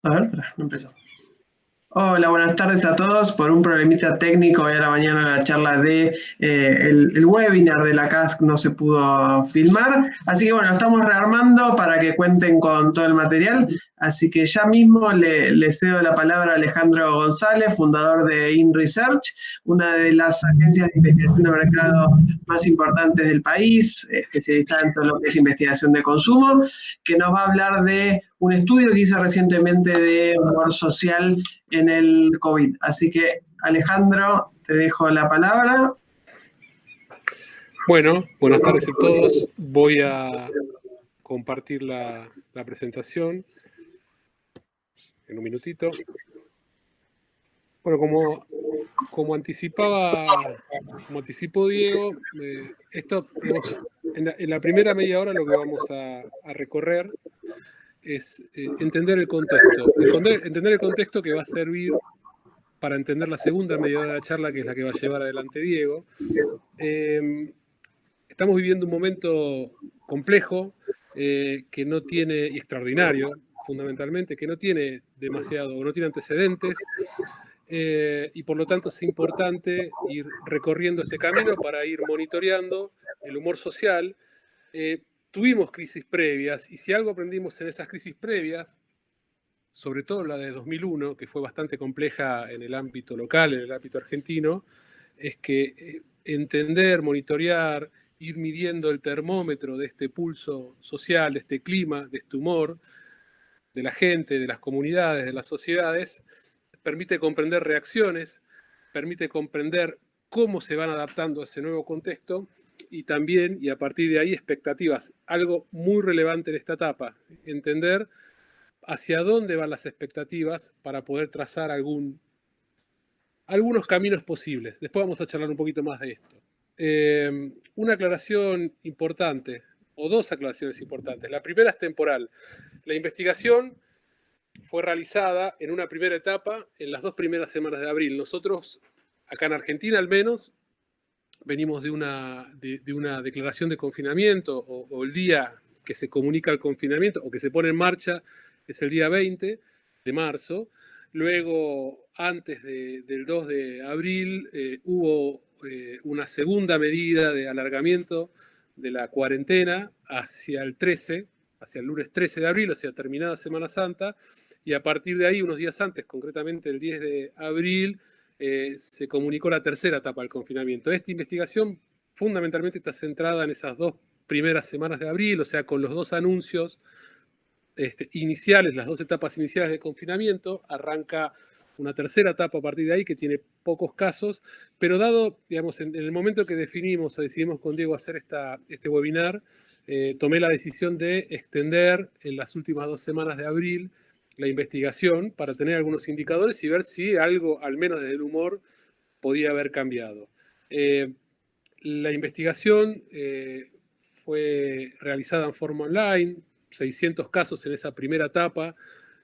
A ver, espera, no empezó. Hola, buenas tardes a todos. Por un problemita técnico, hoy a la mañana la charla de el webinar de la CASC no se pudo filmar. Así que bueno, estamos rearmando para que cuenten con todo el material. Así que ya mismo le cedo la palabra a Alejandro González, fundador de InResearch, una de las agencias de investigación de mercado más importantes del país, especializada en todo lo que es investigación de consumo, que nos va a hablar de un estudio que hizo recientemente de humor social en el COVID. Así que, Alejandro, te dejo la palabra. Bueno, buenas tardes a todos. Voy a compartir la presentación en un minutito. Bueno, como anticipó Diego, esto, digamos, en la primera media hora lo que vamos a recorrer es entender el contexto. Entender el contexto que va a servir para entender la segunda media hora de la charla, que es la que va a llevar adelante Diego. Estamos viviendo un momento complejo, que no tiene, y extraordinario, fundamentalmente, que no tiene demasiado, o no tiene antecedentes, y por lo tanto es importante ir recorriendo este camino para ir monitoreando el humor social. Tuvimos crisis previas, y si algo aprendimos en esas crisis previas, sobre todo la de 2001, que fue bastante compleja en el ámbito local, en el ámbito argentino, es que entender, monitorear, ir midiendo el termómetro de este pulso social, de este clima, de este humor, de la gente, de las comunidades, de las sociedades, permite comprender reacciones, permite comprender cómo se van adaptando a ese nuevo contexto y también, y a partir de ahí, expectativas. Algo muy relevante en esta etapa, entender hacia dónde van las expectativas para poder trazar algunos caminos posibles. Después vamos a charlar un poquito más de esto. Una aclaración importante, o dos aclaraciones importantes. La primera es temporal. La investigación fue realizada en una primera etapa en las 2 primeras semanas de abril. Nosotros, acá en Argentina al menos, venimos de una declaración de confinamiento, o el día que se comunica el confinamiento o que se pone en marcha es el día 20 de marzo. Luego, antes del 2 de abril, hubo una segunda medida de alargamiento de la cuarentena hacia el 13, hacia el lunes 13 de abril, o sea, terminada Semana Santa, y a partir de ahí, unos días antes, concretamente el 10 de abril, se comunicó la tercera etapa del confinamiento. Esta investigación fundamentalmente está centrada en esas 2 primeras semanas de abril, o sea, con los 2 anuncios iniciales, las 2 etapas iniciales de confinamiento. Arranca una tercera etapa a partir de ahí que tiene pocos casos, pero dado, digamos, en el momento que definimos o decidimos con Diego hacer este webinar, tomé la decisión de extender en las últimas 2 semanas de abril la investigación para tener algunos indicadores y ver si algo, al menos desde el humor, podía haber cambiado. La investigación fue realizada en forma online, 600 casos en esa primera etapa,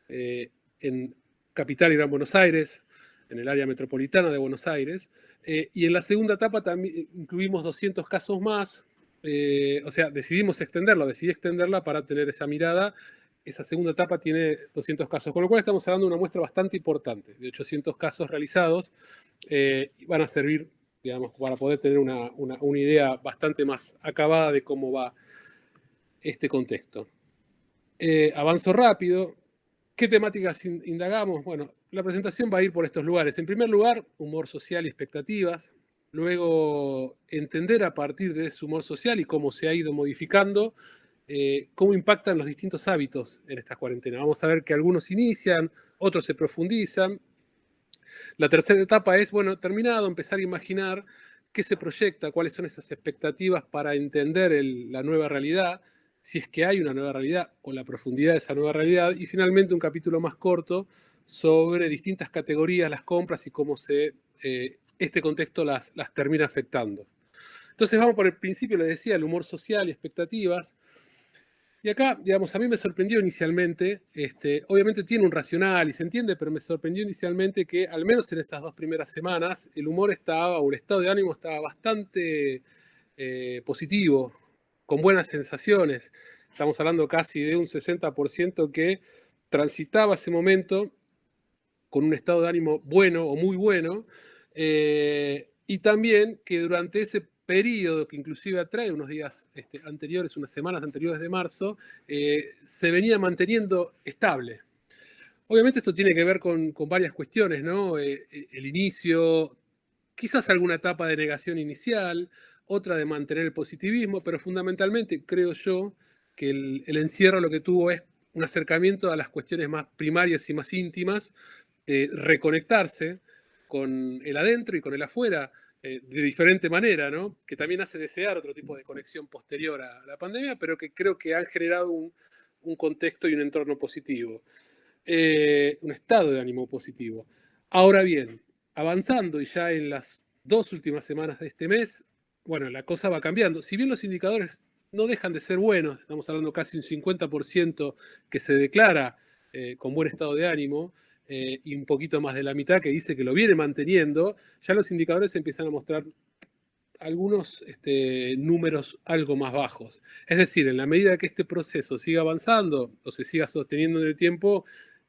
en Capital y Gran Buenos Aires, en el área metropolitana de Buenos Aires, y en la segunda etapa también incluimos 200 casos más, o sea, decidí extenderla para tener esa mirada. Esa segunda etapa tiene 200 casos, con lo cual estamos hablando de una muestra bastante importante, de 800 casos realizados, y van a servir, digamos, para poder tener una idea bastante más acabada de cómo va este contexto. Avanzo rápido. ¿Qué temáticas indagamos? Bueno, la presentación va a ir por estos lugares. En primer lugar, humor social y expectativas. Luego, entender a partir de ese humor social y cómo se ha ido modificando, cómo impactan los distintos hábitos en esta cuarentena. Vamos a ver que algunos inician, otros se profundizan. La tercera etapa es, bueno, terminado, empezar a imaginar qué se proyecta, cuáles son esas expectativas para entender la nueva realidad, si es que hay una nueva realidad o la profundidad de esa nueva realidad, y finalmente un capítulo más corto sobre distintas categorías, las compras y cómo este contexto las termina afectando. Entonces vamos por el principio, les decía, el humor social y expectativas. Y acá, digamos, a mí me sorprendió inicialmente, obviamente tiene un racional y se entiende, pero me sorprendió inicialmente que al menos en esas 2 primeras semanas el humor estaba, o el estado de ánimo estaba bastante positivo, con buenas sensaciones. Estamos hablando casi de un 60% que transitaba ese momento con un estado de ánimo bueno o muy bueno, y también que durante ese periodo, que inclusive atrae unos días anteriores, unas semanas anteriores de marzo, se venía manteniendo estable. Obviamente esto tiene que ver con varias cuestiones, ¿no? El inicio, quizás alguna etapa de negación inicial, otra de mantener el positivismo, pero fundamentalmente creo yo que el encierro lo que tuvo es un acercamiento a las cuestiones más primarias y más íntimas, reconectarse con el adentro y con el afuera de diferente manera, ¿no? Que también hace desear otro tipo de conexión posterior a la pandemia, pero que creo que han generado un contexto y un entorno positivo, un estado de ánimo positivo. Ahora bien, avanzando y ya en las 2 últimas semanas de este mes, bueno, la cosa va cambiando. Si bien los indicadores no dejan de ser buenos, estamos hablando casi un 50% que se declara con buen estado de ánimo, y un poquito más de la mitad que dice que lo viene manteniendo, ya los indicadores empiezan a mostrar algunos números algo más bajos. Es decir, en la medida que este proceso siga avanzando o se siga sosteniendo en el tiempo,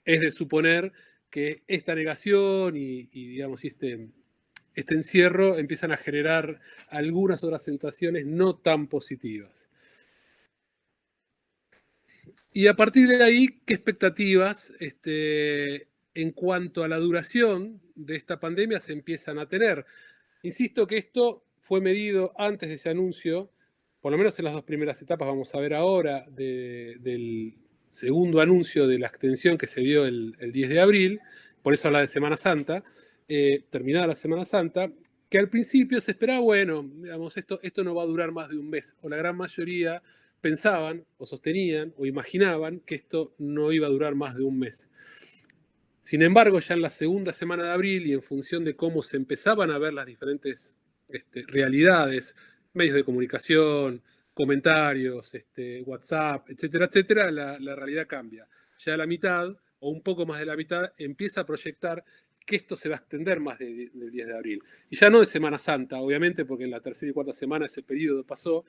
es de suponer que esta negación digamos, este encierro empiezan a generar algunas otras sensaciones no tan positivas. Y a partir de ahí, ¿qué expectativas en cuanto a la duración de esta pandemia se empiezan a tener? Insisto que esto fue medido antes de ese anuncio, por lo menos en las 2 primeras etapas, vamos a ver ahora, del segundo anuncio de la extensión que se dio el 10 de abril, por eso habla de Semana Santa, terminada la Semana Santa, que al principio se esperaba, bueno, digamos, esto no va a durar más de un mes, o la gran mayoría pensaban, o sostenían, o imaginaban que esto no iba a durar más de un mes. Sin embargo, ya en la segunda semana de abril y en función de cómo se empezaban a ver las diferentes realidades, medios de comunicación, comentarios, WhatsApp, etcétera, etcétera, la realidad cambia. Ya la mitad, o un poco más de la mitad, empieza a proyectar que esto se va a extender más del 10 de abril. Y ya no de Semana Santa, obviamente, porque en la tercera y cuarta semana ese periodo pasó,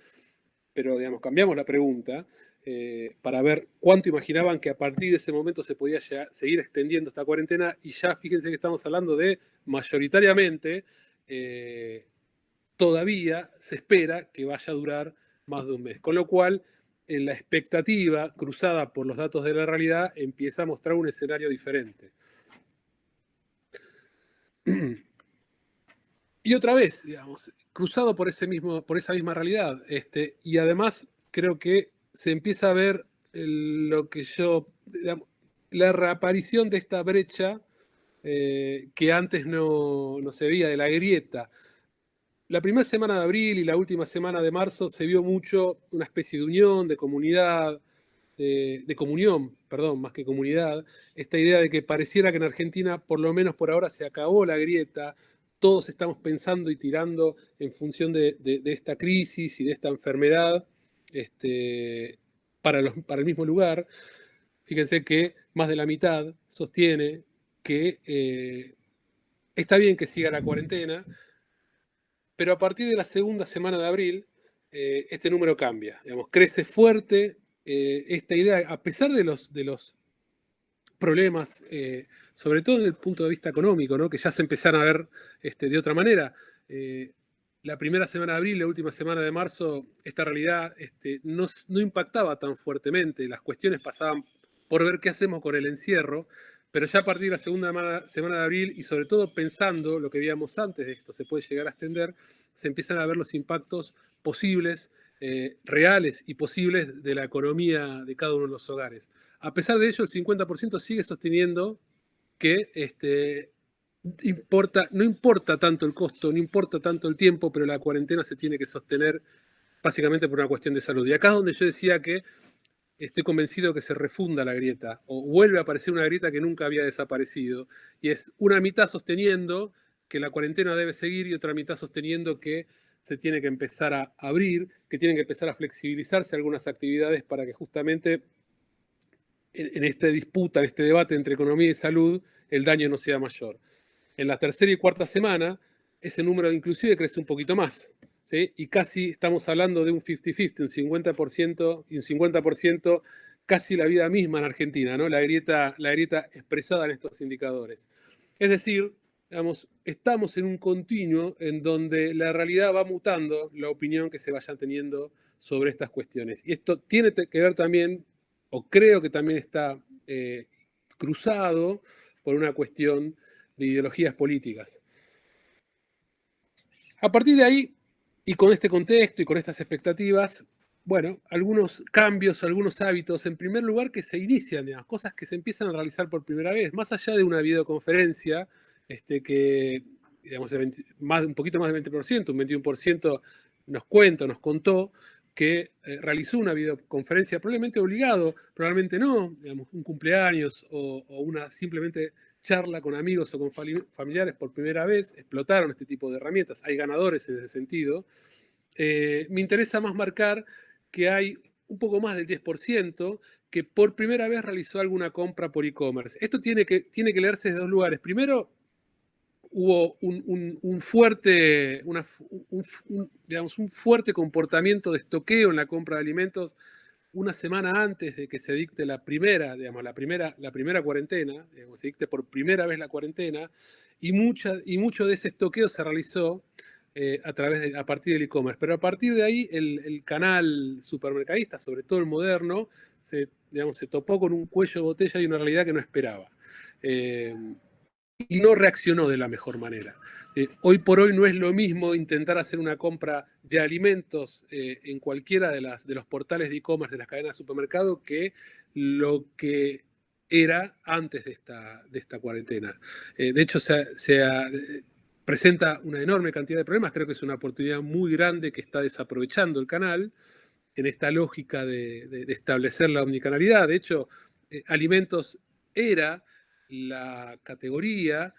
pero digamos, cambiamos la pregunta para ver cuánto imaginaban que a partir de ese momento se podía seguir extendiendo esta cuarentena, y ya fíjense que estamos hablando de mayoritariamente todavía se espera que vaya a durar más de un mes, con lo cual en la expectativa cruzada por los datos de la realidad empieza a mostrar un escenario diferente. Y otra vez, digamos, cruzado por esa misma realidad. Y además creo que se empieza a ver lo que digamos, la reaparición de esta brecha que antes no se veía, de la grieta. La primera semana de abril y la última semana de marzo se vio mucho una especie de unión, de comunidad, de comunión, perdón, más que comunidad, esta idea de que pareciera que en Argentina, por lo menos por ahora, se acabó la grieta, todos estamos pensando y tirando en función de esta crisis y de esta enfermedad para el mismo lugar. Fíjense que más de la mitad sostiene que está bien que siga la cuarentena, pero a partir de la segunda semana de abril, este número cambia, digamos, crece fuerte esta idea, a pesar de los problemas, sobre todo desde el punto de vista económico, ¿no? Que ya se empezaron a ver de otra manera. La primera semana de abril, la última semana de marzo, esta realidad no impactaba tan fuertemente, las cuestiones pasaban por ver qué hacemos con el encierro, pero ya a partir de la segunda semana de abril, y sobre todo pensando lo que veíamos antes de esto, se puede llegar a extender, se empiezan a ver los impactos posibles, reales y posibles de la economía de cada uno de los hogares. A pesar de ello, el 50% sigue sosteniendo que no importa tanto el costo, no importa tanto el tiempo, pero la cuarentena se tiene que sostener básicamente por una cuestión de salud. Y acá es donde yo decía que estoy convencido que se refunda la grieta, o vuelve a aparecer una grieta que nunca había desaparecido, y es una mitad sosteniendo que la cuarentena debe seguir y otra mitad sosteniendo que se tiene que empezar a abrir, que tienen que empezar a flexibilizarse algunas actividades para que justamente en esta disputa, en este debate entre economía y salud, el daño no sea mayor. En la tercera y cuarta semana, ese número inclusive crece un poquito más, ¿sí? Y casi estamos hablando de un 50-50, un 50% y un 50% casi la vida misma en Argentina, ¿no? La grieta expresada en estos indicadores. Es decir, digamos, estamos en un continuo en donde la realidad va mutando la opinión que se vaya teniendo sobre estas cuestiones. Y esto tiene que ver también, o creo que también está cruzado por una cuestión de ideologías políticas. A partir de ahí, y con este contexto y con estas expectativas, bueno, algunos cambios, algunos hábitos, en primer lugar, que se inician, digamos, cosas que se empiezan a realizar por primera vez, más allá de una videoconferencia, que, digamos, un poquito más del 20%, un 21% nos contó que realizó una videoconferencia, probablemente obligado, probablemente no, digamos, un cumpleaños o una simplemente charla con amigos o con familiares por primera vez, explotaron este tipo de herramientas, hay ganadores en ese sentido. Me interesa más marcar que hay un poco más del 10% que por primera vez realizó alguna compra por e-commerce. Esto tiene que leerse desde dos lugares. Primero, hubo un fuerte comportamiento de estoqueo en la compra de alimentos una semana antes de que se dicte la primera cuarentena, digamos, se dicte por primera vez la cuarentena, y mucho de ese estoqueo se realizó a partir del e-commerce. Pero a partir de ahí, el canal supermercadista, sobre todo el moderno, se topó con un cuello de botella y una realidad que no esperaba. Y no reaccionó de la mejor manera. Hoy por hoy no es lo mismo intentar hacer una compra de alimentos en cualquiera de los portales de e-commerce de las cadenas de supermercado que lo que era antes de esta cuarentena. De hecho, presenta una enorme cantidad de problemas. Creo que es una oportunidad muy grande que está desaprovechando el canal en esta lógica de establecer la omnicanalidad. De hecho, alimentos era la categoría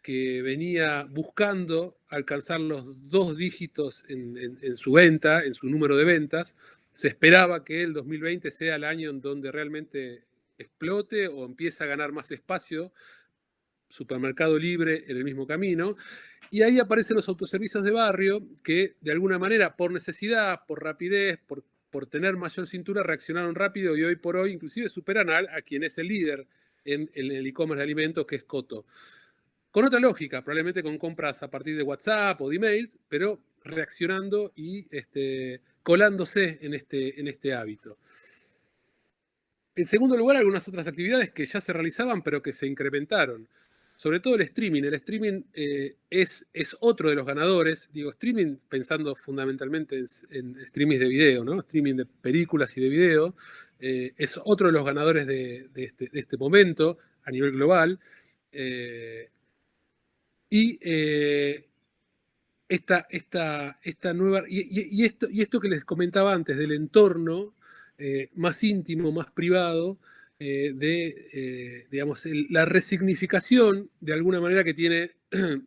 que venía buscando alcanzar los 2 dígitos en su venta, en su número de ventas. Se esperaba que el 2020 sea el año en donde realmente explote o empiece a ganar más espacio. Supermercado Libre en el mismo camino. Y ahí aparecen los autoservicios de barrio que de alguna manera, por necesidad, por rapidez, por tener mayor cintura, reaccionaron rápido y hoy por hoy inclusive superan a quien es el líder en el e-commerce de alimentos, que es Coto. Con otra lógica, probablemente con compras a partir de WhatsApp o de emails, pero reaccionando y colándose en este hábito. En segundo lugar, algunas otras actividades que ya se realizaban, pero que se incrementaron. Sobre todo el streaming. El streaming es otro de los ganadores. Digo, streaming pensando fundamentalmente en streaming de video, ¿no? Streaming de películas y de video. Es otro de los ganadores de este momento a nivel global. Esta nueva. Y esto que les comentaba antes, del entorno más íntimo, más privado, digamos, la resignificación de alguna manera que tiene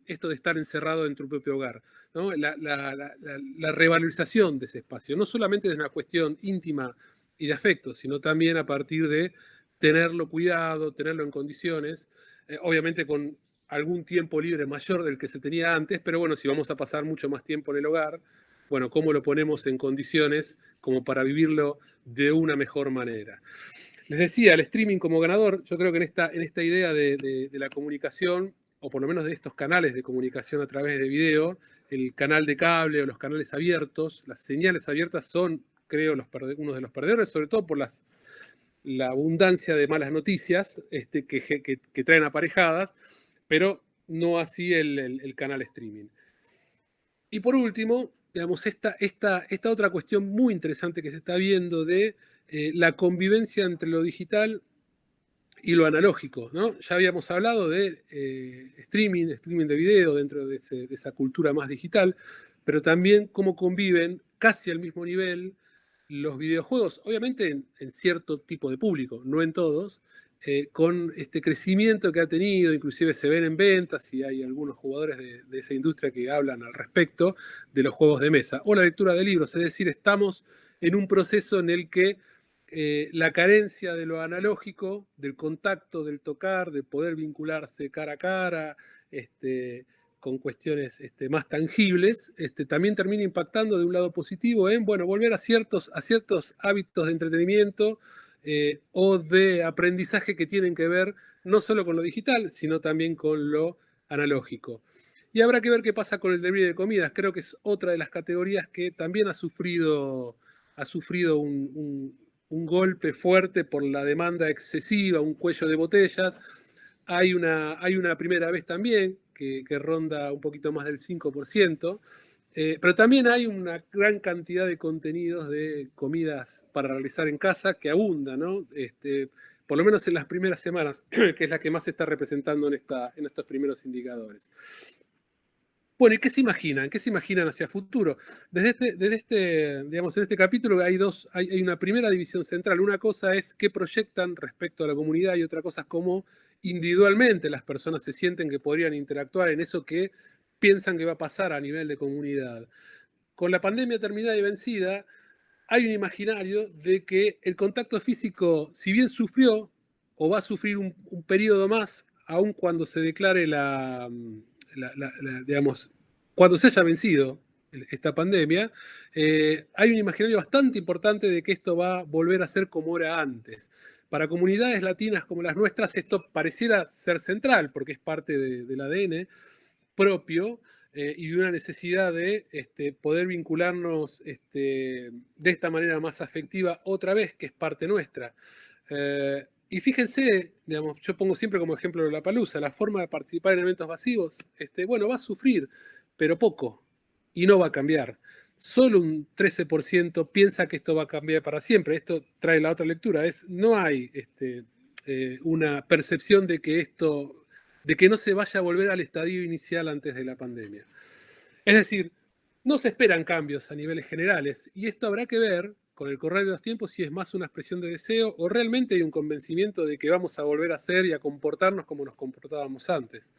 esto de estar encerrado en tu propio hogar, ¿no? La revalorización de ese espacio, no solamente es una cuestión íntima y de afecto, sino también a partir de tenerlo cuidado, tenerlo en condiciones, obviamente con algún tiempo libre mayor del que se tenía antes, pero bueno, si vamos a pasar mucho más tiempo en el hogar, bueno, ¿cómo lo ponemos en condiciones como para vivirlo de una mejor manera? Les decía, el streaming como ganador, yo creo que en esta idea de la comunicación, o por lo menos de estos canales de comunicación a través de video, el canal de cable o los canales abiertos, las señales abiertas son, creo, uno de los perdedores, sobre todo por la abundancia de malas noticias que traen aparejadas, pero no así el canal streaming. Y por último, digamos, esta otra cuestión muy interesante que se está viendo de la convivencia entre lo digital y lo analógico, ¿no? Ya habíamos hablado de streaming de video dentro de esa cultura más digital, pero también cómo conviven casi al mismo nivel los videojuegos, obviamente en cierto tipo de público, no en todos, con este crecimiento que ha tenido, inclusive se ven en ventas y hay algunos jugadores de esa industria que hablan al respecto de los juegos de mesa o la lectura de libros, es decir, estamos en un proceso en el que la carencia de lo analógico, del contacto, del tocar, de poder vincularse cara a cara, con cuestiones más tangibles, también termina impactando de un lado positivo en, bueno, volver a ciertos hábitos de entretenimiento o de aprendizaje que tienen que ver no solo con lo digital, sino también con lo analógico. Y habrá que ver qué pasa con el delivery de comidas. Creo que es otra de las categorías que también ha sufrido un golpe fuerte por la demanda excesiva, un cuello de botellas. Hay una primera vez también que ronda un poquito más del 5%, pero también hay una gran cantidad de contenidos de comidas para realizar en casa que abundan, ¿no? Por lo menos en las primeras semanas, que es la que más se está representando en estos primeros indicadores. Bueno, ¿y qué se imaginan? ¿Qué se imaginan hacia futuro? Digamos, en este capítulo hay una primera división central. Una cosa es qué proyectan respecto a la comunidad y otra cosa es cómo individualmente las personas se sienten que podrían interactuar en eso que piensan que va a pasar a nivel de comunidad. Con la pandemia terminada y vencida, hay un imaginario de que el contacto físico, si bien sufrió o va a sufrir un periodo más, aun cuando se declare digamos, cuando se haya vencido esta pandemia, hay un imaginario bastante importante de que esto va a volver a ser como era antes. Para comunidades latinas como las nuestras, esto pareciera ser central, porque es parte del ADN propio, y de una necesidad de poder vincularnos de esta manera más afectiva otra vez, que es parte nuestra. Y fíjense, digamos, yo pongo siempre como ejemplo Lollapalooza, la forma de participar en eventos masivos, bueno, va a sufrir, pero poco, y no va a cambiar. Solo un 13% piensa que esto va a cambiar para siempre. Esto trae la otra lectura, no hay una percepción de que no se vaya a volver al estadio inicial antes de la pandemia. Es decir, no se esperan cambios a niveles generales y esto habrá que ver con el correr de los tiempos si es más una expresión de deseo o realmente hay un convencimiento de que vamos a volver a ser y a comportarnos como nos comportábamos antes.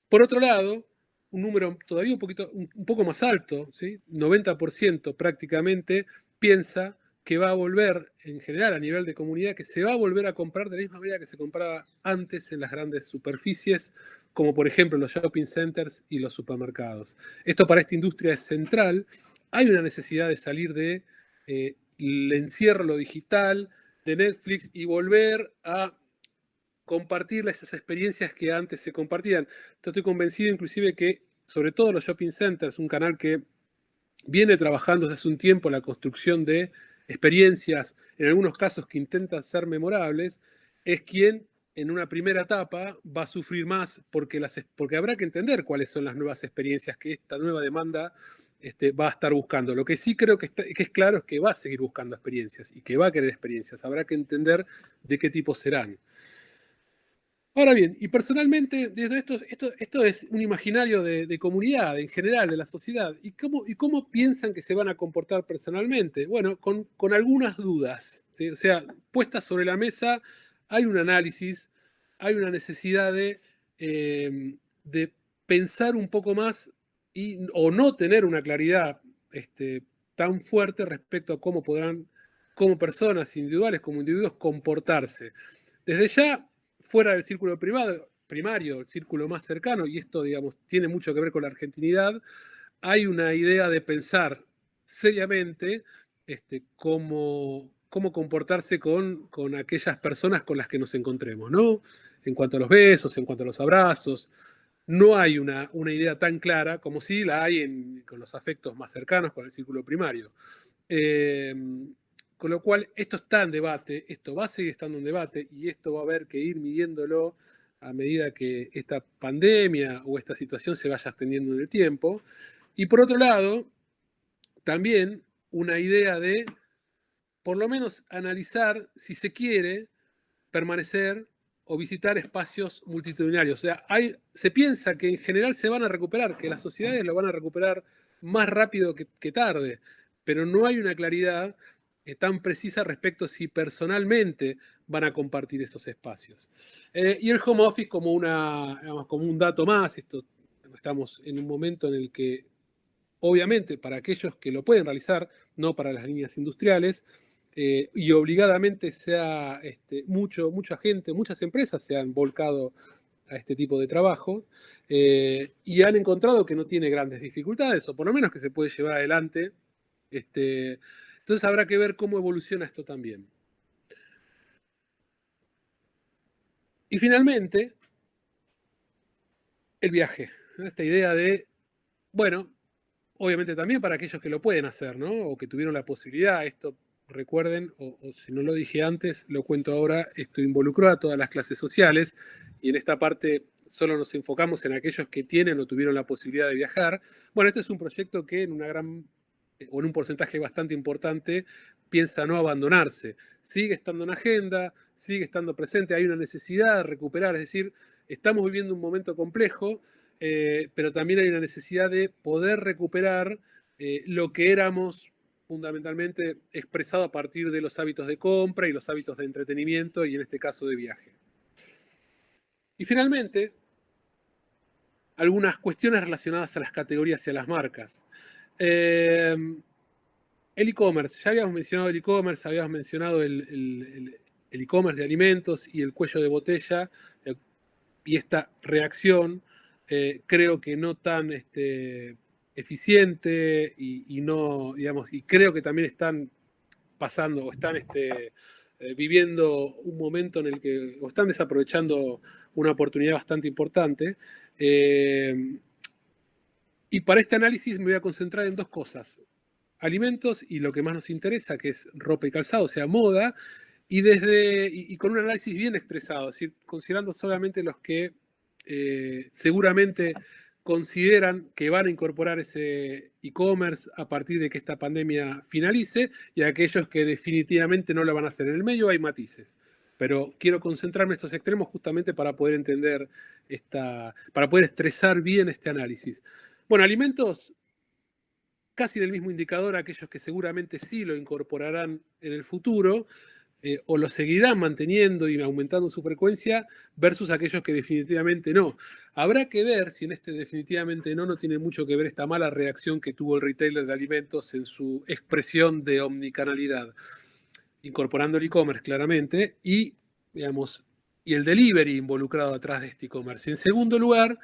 Por otro lado, un número todavía un poco más alto, ¿sí? 90% prácticamente, piensa que va a volver, en general a nivel de comunidad, que se va a volver a comprar de la misma manera que se compraba antes en las grandes superficies, como por ejemplo los shopping centers y los supermercados. Esto para esta industria es central. Hay una necesidad de salir del encierro lo digital, de Netflix y volver a compartir esas experiencias que antes se compartían. Yo estoy convencido inclusive que, sobre todo los shopping centers, un canal que viene trabajando desde hace un tiempo la construcción de experiencias, en algunos casos que intentan ser memorables, es quien en una primera etapa va a sufrir más porque habrá que entender cuáles son las nuevas experiencias que esta nueva demanda va a estar buscando. Lo que sí creo que es claro es que va a seguir buscando experiencias y que va a querer experiencias. Habrá que entender de qué tipo serán. Ahora bien, y personalmente, esto es un imaginario de comunidad, en general, de la sociedad. ¿Y cómo piensan que se van a comportar personalmente? Bueno, con algunas dudas, ¿sí? O sea, puestas sobre la mesa, hay un análisis, hay una necesidad de pensar un poco más o no tener una claridad tan fuerte respecto a cómo podrán, como personas individuales, como individuos, comportarse. Desde ya fuera del círculo primario, el círculo más cercano, y esto, digamos, tiene mucho que ver con la argentinidad, hay una idea de pensar seriamente cómo comportarse con aquellas personas con las que nos encontremos, ¿no? En cuanto a los besos, en cuanto a los abrazos. No hay una idea tan clara como si la hay con los afectos más cercanos, con el círculo primario. Con lo cual, esto está en debate, esto va a seguir estando en debate y esto va a haber que ir midiéndolo a medida que esta pandemia o esta situación se vaya extendiendo en el tiempo. Y por otro lado, también una idea de, por lo menos, analizar si se quiere permanecer o visitar espacios multitudinarios. O sea, se piensa que en general se van a recuperar, que las sociedades lo van a recuperar más rápido que tarde, pero no hay una claridad tan precisa respecto a si personalmente van a compartir esos espacios. Y el home office como un dato más, estamos en un momento en el que, obviamente, para aquellos que lo pueden realizar, no para las líneas industriales, y obligadamente mucha gente, muchas empresas se han volcado a este tipo de trabajo y han encontrado que no tiene grandes dificultades, o por lo menos que se puede llevar adelante. Entonces habrá que ver cómo evoluciona esto también. Y finalmente, el viaje. Esta idea de, bueno, obviamente también para aquellos que lo pueden hacer, ¿no? O que tuvieron la posibilidad. Esto, recuerden, o si no lo dije antes, lo cuento ahora, esto involucró a todas las clases sociales y en esta parte solo nos enfocamos en aquellos que tienen o tuvieron la posibilidad de viajar. Bueno, este es un proyecto que en una gran o en un porcentaje bastante importante piensa no abandonarse. Sigue estando en agenda, sigue estando presente, hay una necesidad de recuperar, es decir, estamos viviendo un momento complejo, pero también hay una necesidad de poder recuperar lo que éramos fundamentalmente expresado a partir de los hábitos de compra y los hábitos de entretenimiento y en este caso de viaje. Y finalmente, algunas cuestiones relacionadas a las categorías y a las marcas. El e-commerce, ya habíamos mencionado el e-commerce, habíamos mencionado el e-commerce de alimentos y el cuello de botella, y esta reacción creo que no tan eficiente y no, digamos, y creo que también están pasando o están viviendo un momento en el que, o están desaprovechando una oportunidad bastante importante. Y para este análisis me voy a concentrar en dos cosas: alimentos y lo que más nos interesa, que es ropa y calzado, o sea, moda, y con un análisis bien estresado, es decir, considerando solamente los que seguramente consideran que van a incorporar ese e-commerce a partir de que esta pandemia finalice, y aquellos que definitivamente no lo van a hacer. En el medio hay matices, pero quiero concentrarme en estos extremos justamente para poder entender para poder estresar bien este análisis. Bueno, alimentos, casi en el mismo indicador aquellos que seguramente sí lo incorporarán en el futuro, o lo seguirán manteniendo y aumentando su frecuencia, versus aquellos que definitivamente no. Habrá que ver si en este definitivamente no tiene mucho que ver esta mala reacción que tuvo el retailer de alimentos en su expresión de omnicanalidad, incorporando el e-commerce claramente y, digamos, y el delivery involucrado atrás de este e-commerce. En segundo lugar,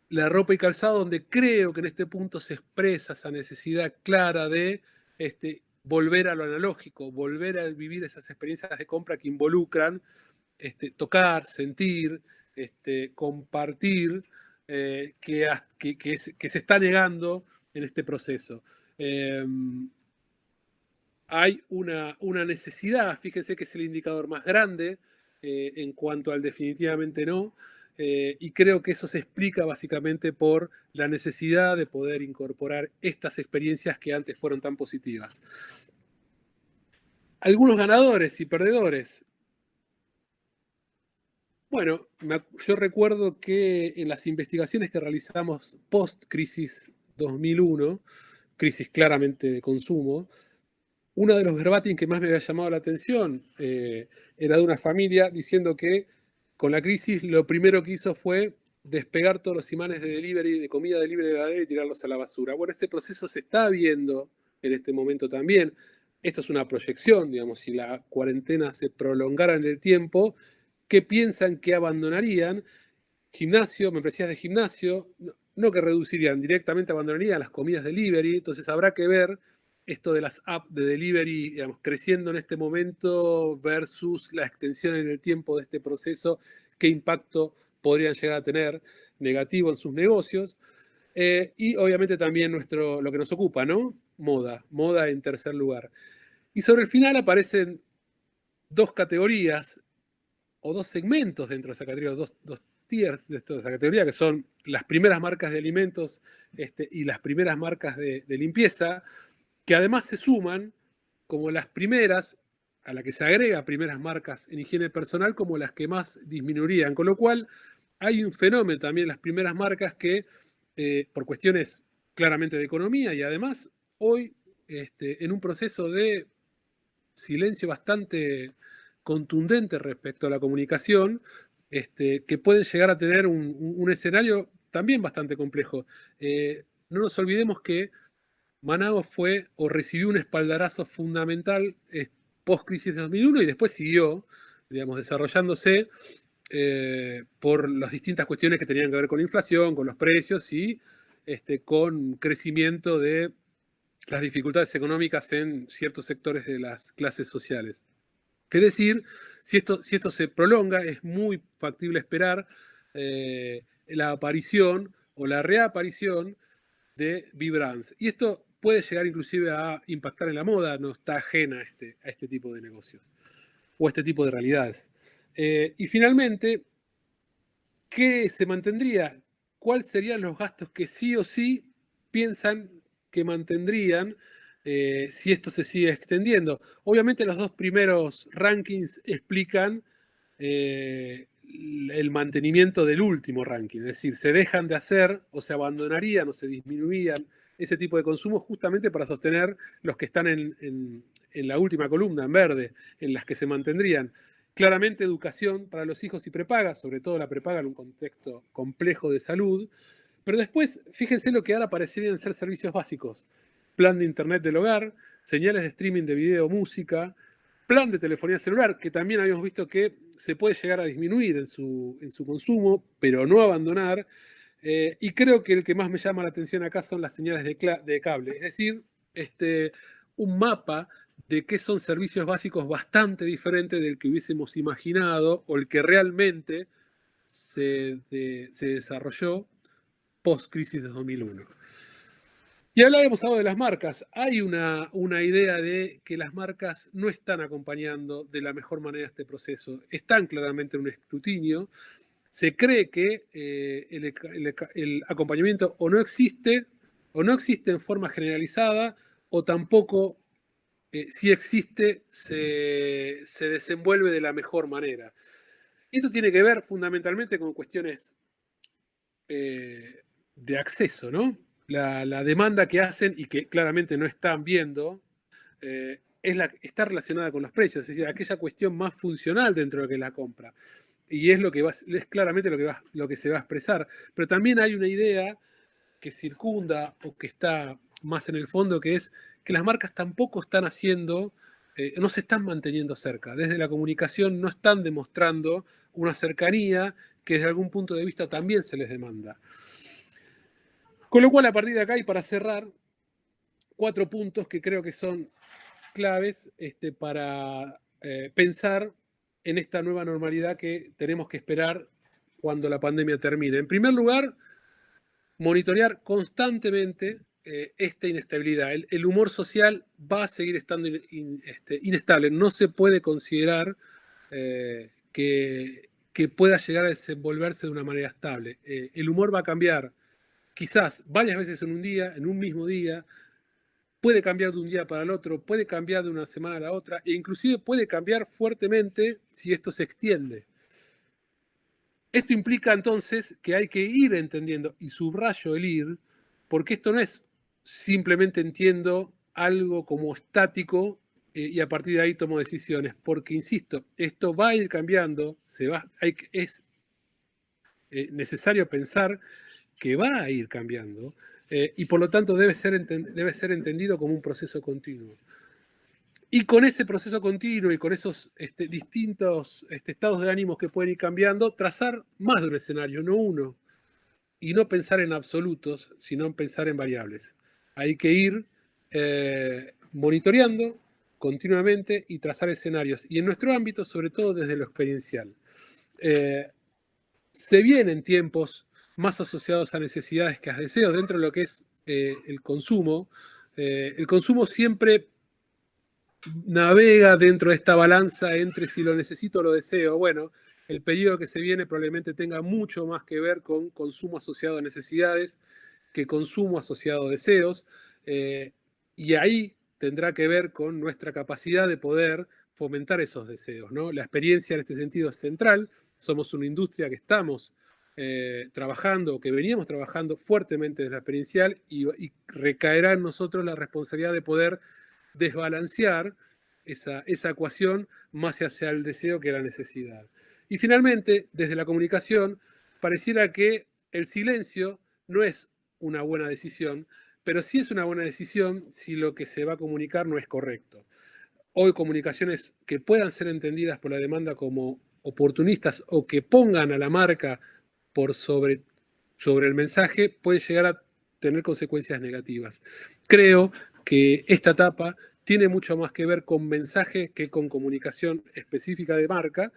la ropa y calzado, donde creo que en este punto se expresa esa necesidad clara de volver a lo analógico, volver a vivir esas experiencias de compra que involucran tocar, sentir, compartir, que se está negando en este proceso. Hay una necesidad, fíjense que es el indicador más grande en cuanto al definitivamente no, y creo que eso se explica básicamente por la necesidad de poder incorporar estas experiencias que antes fueron tan positivas. Algunos ganadores y perdedores. Bueno, yo recuerdo que en las investigaciones que realizamos post-crisis 2001, crisis claramente de consumo, uno de los verbatim que más me había llamado la atención era de una familia diciendo que con la crisis lo primero que hizo fue despegar todos los imanes de delivery, de comida delivery de la heladera y tirarlos a la basura. Bueno, ese proceso se está viendo en este momento también. Esto es una proyección, digamos, si la cuarentena se prolongara en el tiempo, ¿qué piensan que abandonarían? Gimnasio, membresías de gimnasio, no que reducirían, directamente abandonarían las comidas delivery. Entonces habrá que ver esto de las apps de delivery, digamos, creciendo en este momento versus la extensión en el tiempo de este proceso, qué impacto podrían llegar a tener negativo en sus negocios. Y obviamente también lo que nos ocupa, ¿no? Moda en tercer lugar. Y sobre el final aparecen dos categorías o dos segmentos dentro de esa categoría, dos tiers de esa categoría, que son las primeras marcas de alimentos y las primeras marcas de limpieza, que además se suman como las primeras, a la que se agrega primeras marcas en higiene personal, como las que más disminuirían. Con lo cual, hay un fenómeno también en las primeras marcas que, por cuestiones claramente de economía y además hoy, en un proceso de silencio bastante contundente respecto a la comunicación, que pueden llegar a tener un escenario también bastante complejo. No nos olvidemos que Manaos fue o recibió un espaldarazo fundamental post-crisis de 2001 y después siguió, digamos, desarrollándose por las distintas cuestiones que tenían que ver con la inflación, con los precios y con crecimiento de las dificultades económicas en ciertos sectores de las clases sociales. Es decir, Si esto se prolonga, es muy factible esperar la aparición o la reaparición de V-Brands. Y esto puede llegar inclusive a impactar en la moda, no está ajena a este tipo de negocios o a este tipo de realidades. Y finalmente, ¿qué se mantendría? ¿Cuáles serían los gastos que sí o sí piensan que mantendrían si esto se sigue extendiendo? Obviamente los dos primeros rankings explican el mantenimiento del último ranking, es decir, se dejan de hacer o se abandonarían o se disminuían ese tipo de consumos justamente para sostener los que están en la última columna, en verde, en las que se mantendrían. Claramente educación para los hijos y prepaga, sobre todo la prepaga en un contexto complejo de salud, pero después fíjense lo que ahora parecerían ser servicios básicos. Plan de internet del hogar, señales de streaming de video, música, plan de telefonía celular, que también habíamos visto que se puede llegar a disminuir en su consumo, pero no abandonar. Y creo que el que más me llama la atención acá son las señales de cable, es decir, un mapa de qué son servicios básicos bastante diferentes del que hubiésemos imaginado o el que realmente se desarrolló post-crisis de 2001. Y hablábamos ahora de las marcas. Hay una idea de que las marcas no están acompañando de la mejor manera este proceso. Están claramente en un escrutinio. Se cree que el acompañamiento o no existe en forma generalizada, o tampoco, si existe, se desenvuelve de la mejor manera. Esto tiene que ver fundamentalmente con cuestiones de acceso, ¿no? La demanda que hacen y que claramente no están viendo está relacionada con los precios, es decir, aquella cuestión más funcional dentro de lo que es la compra. Y es claramente lo que se va a expresar. Pero también hay una idea que circunda o que está más en el fondo, que es que las marcas tampoco están haciendo, no se están manteniendo cerca. Desde la comunicación no están demostrando una cercanía que desde algún punto de vista también se les demanda. Con lo cual, a partir de acá, y para cerrar, 4 puntos que creo que son claves para pensar en esta nueva normalidad que tenemos que esperar cuando la pandemia termine. En primer lugar, monitorear constantemente esta inestabilidad. El humor social va a seguir estando inestable. No se puede considerar que pueda llegar a desenvolverse de una manera estable. El humor va a cambiar quizás varias veces en un día, en un mismo día. Puede cambiar de un día para el otro, puede cambiar de una semana a la otra, e inclusive puede cambiar fuertemente si esto se extiende. Esto implica entonces que hay que ir entendiendo, y subrayo el ir, porque esto no es simplemente entiendo algo como estático y a partir de ahí tomo decisiones, porque insisto, esto va a ir cambiando, es necesario pensar que va a ir cambiando y por lo tanto debe ser entendido como un proceso continuo. Y con ese proceso continuo y con esos distintos estados de ánimos que pueden ir cambiando, trazar más de un escenario, no uno. Y no pensar en absolutos, sino en pensar en variables. Hay que ir monitoreando continuamente y trazar escenarios. Y en nuestro ámbito, sobre todo desde lo experiencial. Se vienen tiempos más asociados a necesidades que a deseos dentro de lo que es el consumo. El consumo siempre navega dentro de esta balanza entre si lo necesito o lo deseo. Bueno, el periodo que se viene probablemente tenga mucho más que ver con consumo asociado a necesidades que consumo asociado a deseos. Y ahí tendrá que ver con nuestra capacidad de poder fomentar esos deseos, ¿no? La experiencia en este sentido es central. Somos una industria que estamos trabajando, o que veníamos trabajando fuertemente desde la experiencial, y recaerá en nosotros la responsabilidad de poder desbalancear esa ecuación más hacia el deseo que la necesidad. Y finalmente, desde la comunicación, pareciera que el silencio no es una buena decisión, pero sí es una buena decisión si lo que se va a comunicar no es correcto. Hoy comunicaciones que puedan ser entendidas por la demanda como oportunistas o que pongan a la marca por sobre el mensaje puede llegar a tener consecuencias negativas. Creo que esta etapa tiene mucho más que ver con mensaje que con comunicación específica de marca,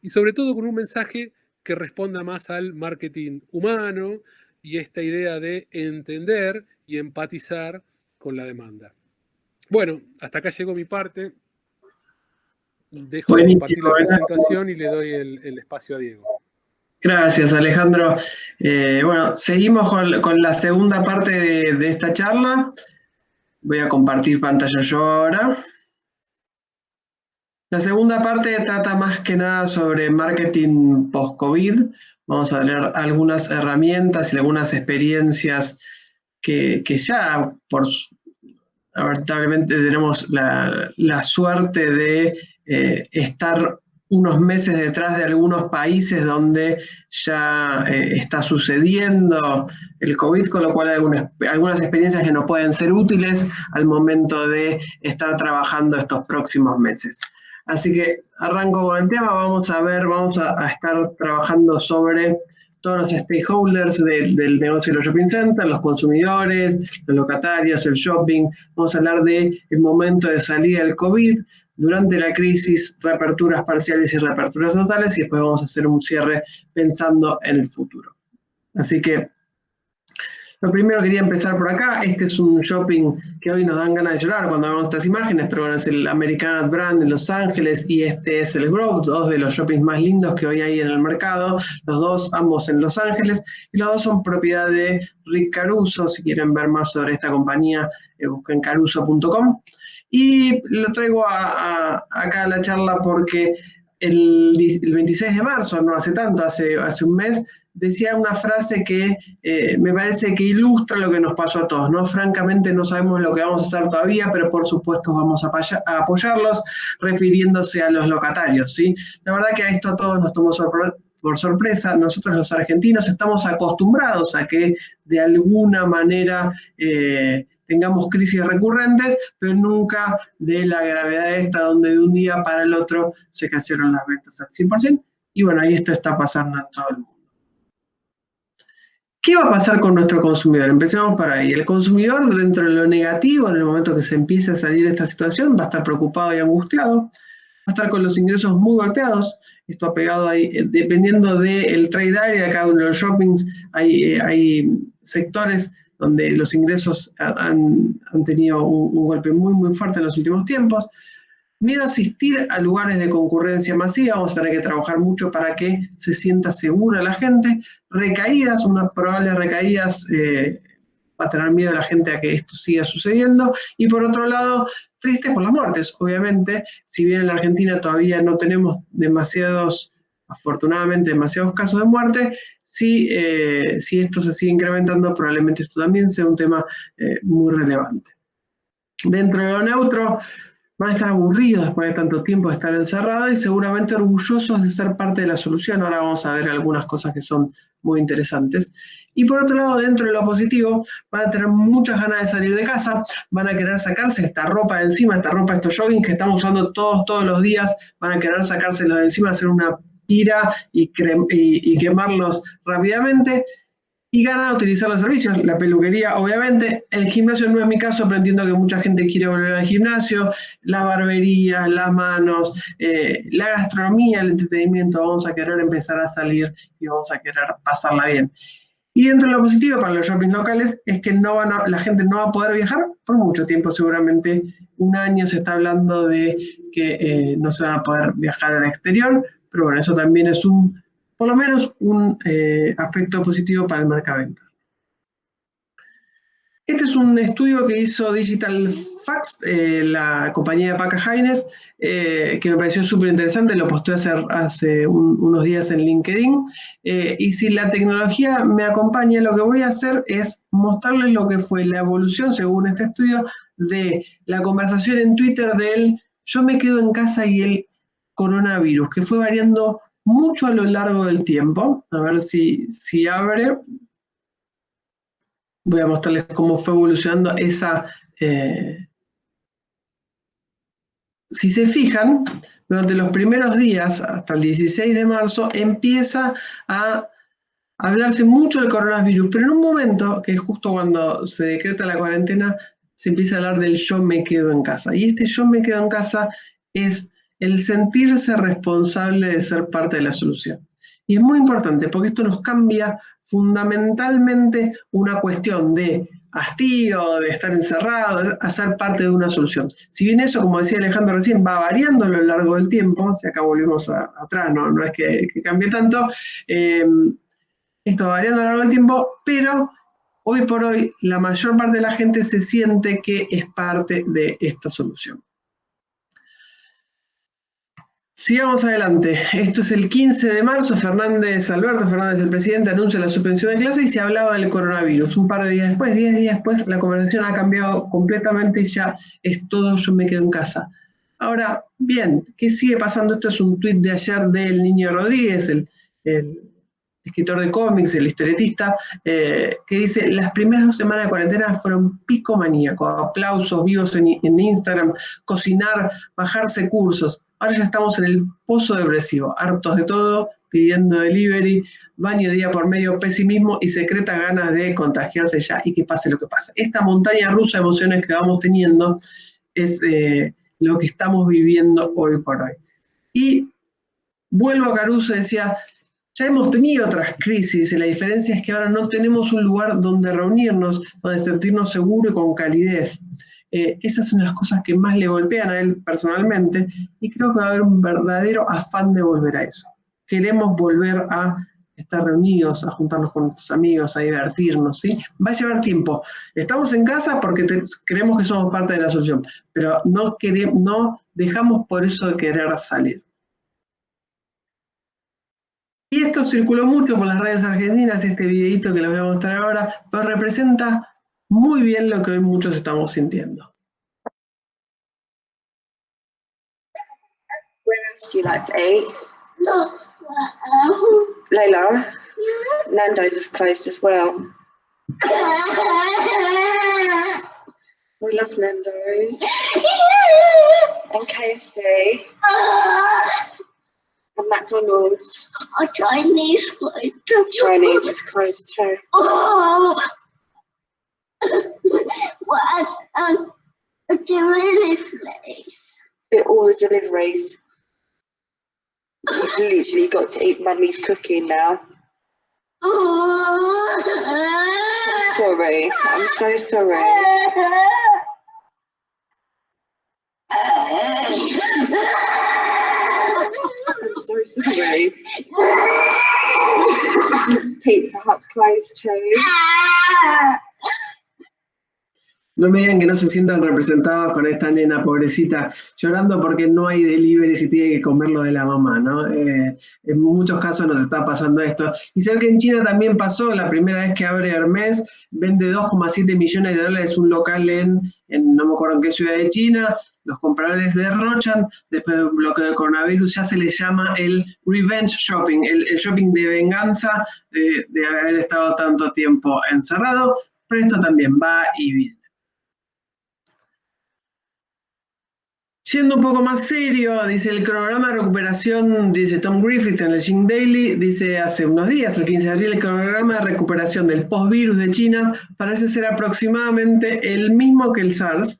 y sobre todo con un mensaje que responda más al marketing humano y esta idea de entender y empatizar con la demanda. Bueno, hasta acá llegó mi parte. Dejo de compartir Buenísimo, la ¿verdad? presentación y le doy el espacio a Diego. Gracias, Alejandro. Bueno, seguimos con la segunda parte de esta charla. Voy a compartir pantalla yo ahora. La segunda parte trata más que nada sobre marketing post-COVID. Vamos a ver algunas herramientas y algunas experiencias que ya, lamentablemente, tenemos la suerte de estar unos meses detrás de algunos países donde ya está sucediendo el COVID, con lo cual hay algunas experiencias que nos pueden ser útiles al momento de estar trabajando estos próximos meses. Así que arranco con el tema. Vamos a estar trabajando sobre todos los stakeholders del negocio de los shopping centers, los consumidores, los locatarios, el shopping. Vamos a hablar del momento de salida del COVID, durante la crisis, reaperturas parciales y reaperturas totales, y después vamos a hacer un cierre pensando en el futuro. Así que lo primero quería empezar por acá. Este es un shopping que hoy nos dan ganas de llorar cuando vemos estas imágenes, pero bueno, es el American Brand en Los Ángeles y este es el Grove, dos de los shoppings más lindos que hoy hay en el mercado, los dos, ambos en Los Ángeles, y los dos son propiedad de Rick Caruso. Si quieren ver más sobre esta compañía, busquen caruso.com. Y lo traigo acá a la charla porque el 26 de marzo, no hace tanto, hace un mes, decía una frase que me parece que ilustra lo que nos pasó a todos, ¿no? Francamente no sabemos lo que vamos a hacer todavía, pero por supuesto vamos a apoyarlos, refiriéndose a los locatarios, ¿sí? La verdad que a esto a todos nos tomó por sorpresa. Nosotros los argentinos estamos acostumbrados a que de alguna manera tengamos crisis recurrentes, pero nunca de la gravedad esta donde de un día para el otro se cayeron las ventas al 100%, y bueno, ahí esto está pasando en todo el mundo. ¿Qué va a pasar con nuestro consumidor? Empecemos por ahí. El consumidor, dentro de lo negativo, en el momento que se empiece a salir de esta situación, va a estar preocupado y angustiado, va a estar con los ingresos muy golpeados. Esto ha pegado ahí, dependiendo del trade area de cada uno de los shoppings, hay sectores donde los ingresos han tenido un golpe muy, muy fuerte en los últimos tiempos. Miedo a asistir a lugares de concurrencia masiva, vamos a tener que trabajar mucho para que se sienta segura la gente. Recaídas, unas probables recaídas, va a tener miedo la gente a que esto siga sucediendo. Y por otro lado, tristes por las muertes, obviamente. Si bien en la Argentina todavía no tenemos afortunadamente demasiados casos de muerte, si esto se sigue incrementando, probablemente esto también sea un tema muy relevante. Dentro de lo neutro, van a estar aburridos después de tanto tiempo de estar encerrados y seguramente orgullosos de ser parte de la solución. Ahora vamos a ver algunas cosas que son muy interesantes. Y por otro lado, dentro de lo positivo, van a tener muchas ganas de salir de casa, van a querer sacarse esta ropa de encima, estos joggings que estamos usando todos los días, van a querer sacárselos de encima, hacer una pira y quemarlos rápidamente. Y ganas de utilizar los servicios, la peluquería, obviamente. El gimnasio no es mi caso, pero entiendo que mucha gente quiere volver al gimnasio. La barbería, las manos, la gastronomía, el entretenimiento. Vamos a querer empezar a salir y vamos a querer pasarla bien. Y dentro de lo positivo para los shoppings locales es que la gente no va a poder viajar por mucho tiempo, seguramente un año se está hablando de que no se va a poder viajar al exterior, pero bueno, eso también es por lo menos un aspecto positivo para el mercadeo. Este es un estudio que hizo Digital Facts, la compañía de Paca Haynes, que me pareció súper interesante, lo posté hace unos días en LinkedIn. Y si la tecnología me acompaña, lo que voy a hacer es mostrarles lo que fue la evolución, según este estudio, de la conversación en Twitter del yo me quedo en casa y el coronavirus, que fue variando mucho a lo largo del tiempo. A ver si abre. Voy a mostrarles cómo fue evolucionando esa. Si se fijan, durante los primeros días, hasta el 16 de marzo, empieza a hablarse mucho del coronavirus, pero en un momento, que es justo cuando se decreta la cuarentena, se empieza a hablar del yo me quedo en casa. Y este yo me quedo en casa es el sentirse responsable de ser parte de la solución. Y es muy importante porque esto nos cambia fundamentalmente una cuestión de hastío, de estar encerrado, a ser parte de una solución. Si bien eso, como decía Alejandro recién, va variando a lo largo del tiempo, si acá volvimos atrás, no es que cambie tanto, esto va variando a lo largo del tiempo, pero hoy por hoy la mayor parte de la gente se siente que es parte de esta solución. Sigamos adelante. Esto es el 15 de marzo. Alberto Fernández, el presidente, anuncia la suspensión de clases y se hablaba del coronavirus. Un par de días después, 10 días después, la conversación ha cambiado completamente y ya es todo yo me quedo en casa. Ahora, bien, ¿qué sigue pasando? Esto es un tuit de ayer del Niño Rodríguez, el escritor de cómics, el historietista, que dice: las primeras 2 semanas de cuarentena fueron pico maníaco, aplausos vivos en Instagram, cocinar, bajarse cursos. Ahora ya estamos en el pozo depresivo, hartos de todo, pidiendo delivery, baño día por medio, pesimismo y secretas ganas de contagiarse ya y que pase lo que pase. Esta montaña rusa de emociones que vamos teniendo es lo que estamos viviendo hoy por hoy. Y vuelvo a Caruso, decía: ya hemos tenido otras crisis y la diferencia es que ahora no tenemos un lugar donde reunirnos, donde sentirnos seguros y con calidez. Esas son las cosas que más le golpean a él personalmente y creo que va a haber un verdadero afán de volver a eso. Queremos volver a estar reunidos, a juntarnos con nuestros amigos, a divertirnos, ¿sí? Va a llevar tiempo. Estamos en casa porque creemos que somos parte de la solución, pero no dejamos por eso de querer salir. Y esto circuló mucho por las redes argentinas, este videito que les voy a mostrar ahora, pero representa muy bien lo que hoy muchos estamos sintiendo. Where else do you like to eat? No. Layla? Yeah. Nando's is closed as well. We love Nando's. And KFC. And McDonald's. Chinese closed. Chinese is closed too. Oh. What a delivery place. Get all the deliveries. You've literally got to eat Mummy's cooking now. I'm sorry. I'm so sorry. I'm so sorry. Pizza Hut's closed too. No me digan que no se sientan representados con esta nena pobrecita llorando porque no hay delivery y tiene que comer lo de la mamá, ¿no? En muchos casos nos está pasando esto. Y sé que en China también pasó, la primera vez que abre Hermès, vende 2,7 millones de dólares un local en no me acuerdo en qué ciudad de China, los compradores derrochan, después del bloqueo del coronavirus ya se les llama el revenge shopping, el shopping de venganza de haber estado tanto tiempo encerrado, pero esto también va y viene. Siendo un poco más serio, dice el cronograma de recuperación, dice Tom Griffith en el Xing Daily, dice hace unos días, el 15 de abril, el cronograma de recuperación del postvirus de China parece ser aproximadamente el mismo que el SARS,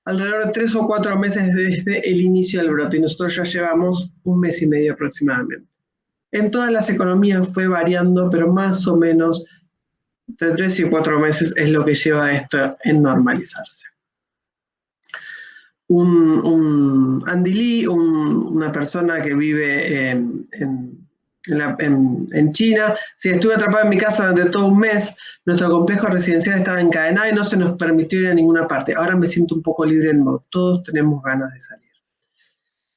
alrededor de 3 o 4 meses desde el inicio del brote, y nosotros ya llevamos 1 mes y medio aproximadamente. En todas las economías fue variando, pero más o menos de 3 y 4 meses es lo que lleva esto en normalizarse. Andy Lee, una persona que vive en China, si estuve atrapado en mi casa durante todo 1 mes, nuestro complejo residencial estaba encadenado y no se nos permitió ir a ninguna parte. Ahora me siento un poco libre en modo. Todos tenemos ganas de salir.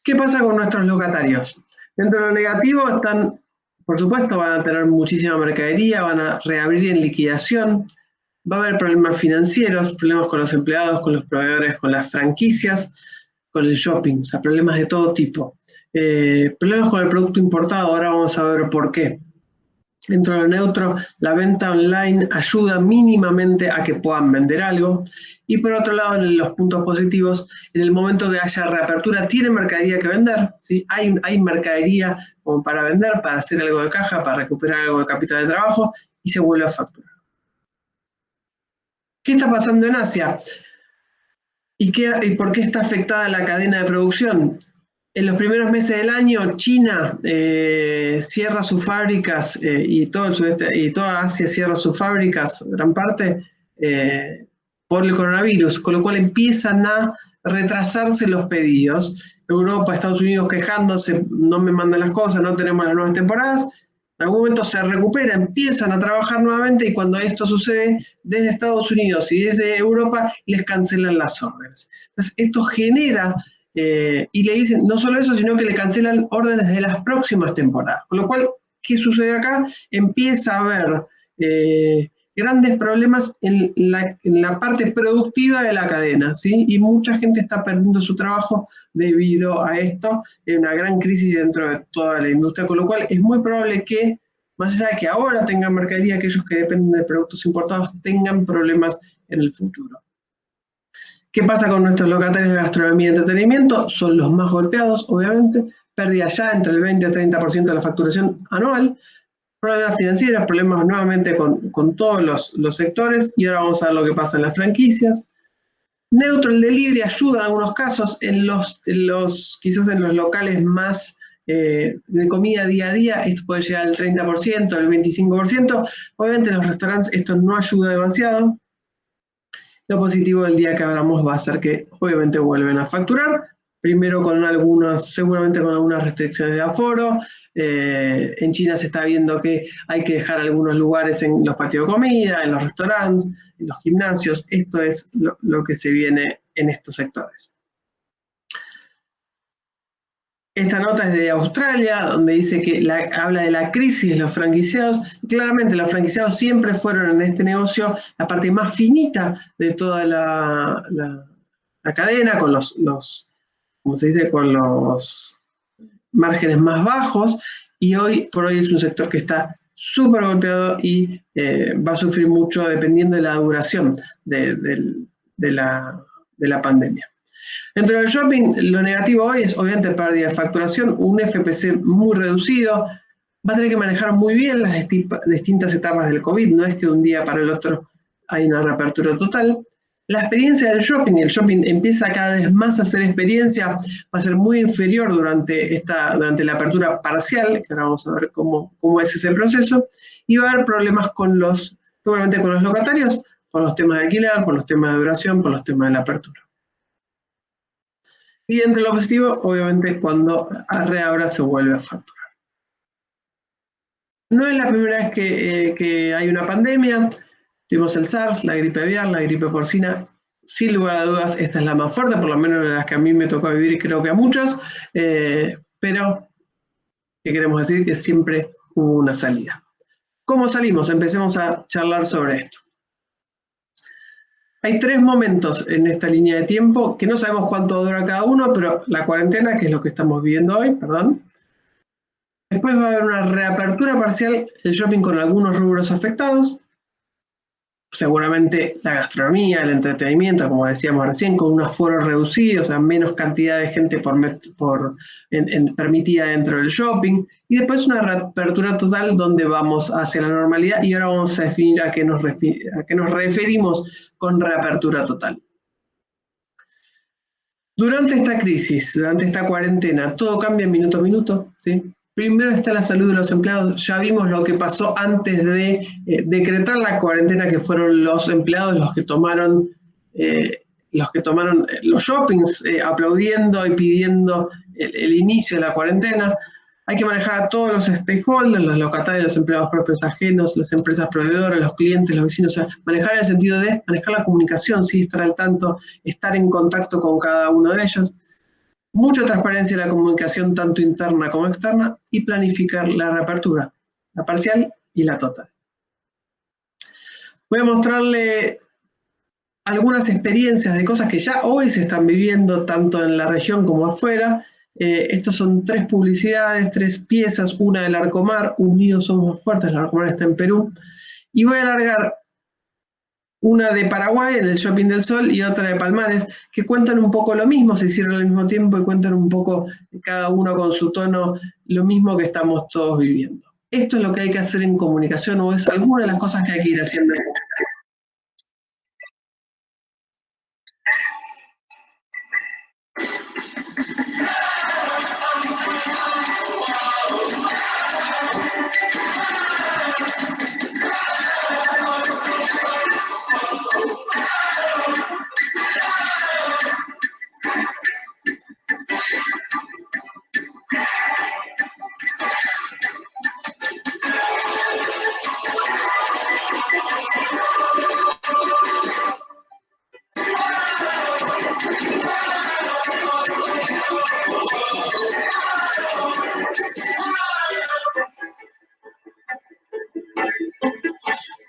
¿Qué pasa con nuestros locatarios? Dentro de lo negativo están, por supuesto, van a tener muchísima mercadería, van a reabrir en liquidación. Va a haber problemas financieros, problemas con los empleados, con los proveedores, con las franquicias, con el shopping, o sea, problemas de todo tipo. Problemas con el producto importado, ahora vamos a ver por qué. Dentro de lo neutro, la venta online ayuda mínimamente a que puedan vender algo. Y por otro lado, en los puntos positivos, en el momento que haya reapertura, tiene mercadería que vender, ¿sí? Hay mercadería como para vender, para hacer algo de caja, para recuperar algo de capital de trabajo y se vuelve a facturar. ¿Qué está pasando en Asia? ¿Y por qué está afectada la cadena de producción? En los primeros meses del año, China cierra sus fábricas y todo el sudeste y toda Asia cierra sus fábricas, gran parte, por el coronavirus, con lo cual empiezan a retrasarse los pedidos. Europa, Estados Unidos quejándose, no me mandan las cosas, no tenemos las nuevas temporadas. En algún momento se recupera, empiezan a trabajar nuevamente y cuando esto sucede, desde Estados Unidos y desde Europa les cancelan las órdenes. Entonces, esto genera, y le dicen no solo eso, sino que le cancelan órdenes de las próximas temporadas. Con lo cual, ¿qué sucede acá? Empieza a haber grandes problemas en la parte productiva de la cadena, ¿sí? Y mucha gente está perdiendo su trabajo debido a esto, hay una gran crisis dentro de toda la industria, con lo cual es muy probable que, más allá de que ahora tengan mercadería, aquellos que dependen de productos importados tengan problemas en el futuro. ¿Qué pasa con nuestros locatarios de gastronomía y entretenimiento? Son los más golpeados, obviamente, pérdida ya entre el 20 y el 30% de la facturación anual, problemas financieros, problemas nuevamente con todos los sectores, y ahora vamos a ver lo que pasa en las franquicias. Neutral Delivery ayuda en algunos casos, quizás en los locales más de comida día a día, esto puede llegar al 30%, al 25%. Obviamente en los restaurantes esto no ayuda demasiado. Lo positivo del día que hablamos va a ser que obviamente vuelven a facturar, primero seguramente con algunas restricciones de aforo. En China se está viendo que hay que dejar algunos lugares en los patios de comida, en los restaurantes, en los gimnasios. Esto es lo que se viene en estos sectores. Esta nota es de Australia, donde dice que habla de la crisis de los franquiciados. Claramente los franquiciados siempre fueron en este negocio la parte más finita de toda la cadena, con como se dice, con los márgenes más bajos, y hoy por hoy es un sector que está súper golpeado y va a sufrir mucho dependiendo de la duración de la pandemia. Dentro del shopping, lo negativo hoy es obviamente pérdida de facturación, un FPC muy reducido, va a tener que manejar muy bien las distintas etapas del COVID, no es que de un día para el otro hay una reapertura total. La experiencia del shopping, el shopping empieza cada vez más a hacer experiencia, va a ser muy inferior durante la apertura parcial, que ahora vamos a ver cómo es ese proceso, y va a haber problemas seguramente con los locatarios, por los temas de alquiler, por los temas de duración, por los temas de la apertura. Y entre lo positivo, obviamente, cuando reabra se vuelve a facturar. No es la primera vez que hay una pandemia. Tuvimos el SARS, la gripe aviar, la gripe porcina. Sin lugar a dudas, esta es la más fuerte, por lo menos de las que a mí me tocó vivir y creo que a muchos. Pero, ¿qué queremos decir? Que siempre hubo una salida. ¿Cómo salimos? Empecemos a charlar sobre esto. Hay 3 momentos en esta línea de tiempo que no sabemos cuánto dura cada uno, pero la cuarentena, que es lo que estamos viviendo hoy, perdón. Después va a haber una reapertura parcial del shopping con algunos rubros afectados. Seguramente la gastronomía, el entretenimiento, como decíamos recién, con un aforo reducido, o sea, menos cantidad de gente permitida dentro del shopping. Y después una reapertura total donde vamos hacia la normalidad, y ahora vamos a definir a qué nos referimos con reapertura total. Durante esta crisis, durante esta cuarentena, todo cambia minuto a minuto, ¿sí? Primero está la salud de los empleados. Ya vimos lo que pasó antes de decretar la cuarentena, que fueron los empleados los que tomaron los shoppings, aplaudiendo y pidiendo el inicio de la cuarentena. Hay que manejar a todos los stakeholders, los locatarios, los empleados propios ajenos, las empresas proveedoras, los clientes, los vecinos. O sea, manejar en el sentido de manejar la comunicación, ¿sí? Estar al tanto, estar en contacto con cada uno de ellos. Mucha transparencia en la comunicación, tanto interna como externa, y planificar la reapertura, la parcial y la total. Voy a mostrarle algunas experiencias de cosas que ya hoy se están viviendo, tanto en la región como afuera. Estas son 3 publicidades, 3 piezas, una del Arcomar, Unidos Somos Fuertes, el Arcomar está en Perú, y voy a alargar una de Paraguay, en el Shopping del Sol, y otra de Palmares, que cuentan un poco lo mismo, se hicieron al mismo tiempo y cuentan un poco, cada uno con su tono, lo mismo que estamos todos viviendo. Esto es lo que hay que hacer en comunicación, o es alguna de las cosas que hay que ir haciendo.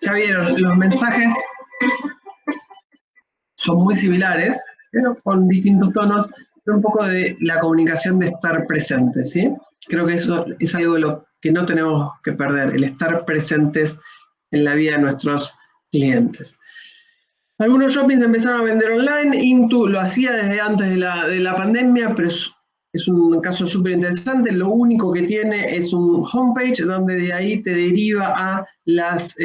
Ya vieron, los mensajes son muy similares, pero con distintos tonos, un poco de la comunicación de estar presente, ¿sí? Creo que eso es algo de lo que no tenemos que perder, el estar presentes en la vida de nuestros clientes. Algunos shoppings empezaron a vender online, Intu lo hacía desde antes de la pandemia, pero es un caso súper interesante. Lo único que tiene es un homepage donde de ahí te deriva a las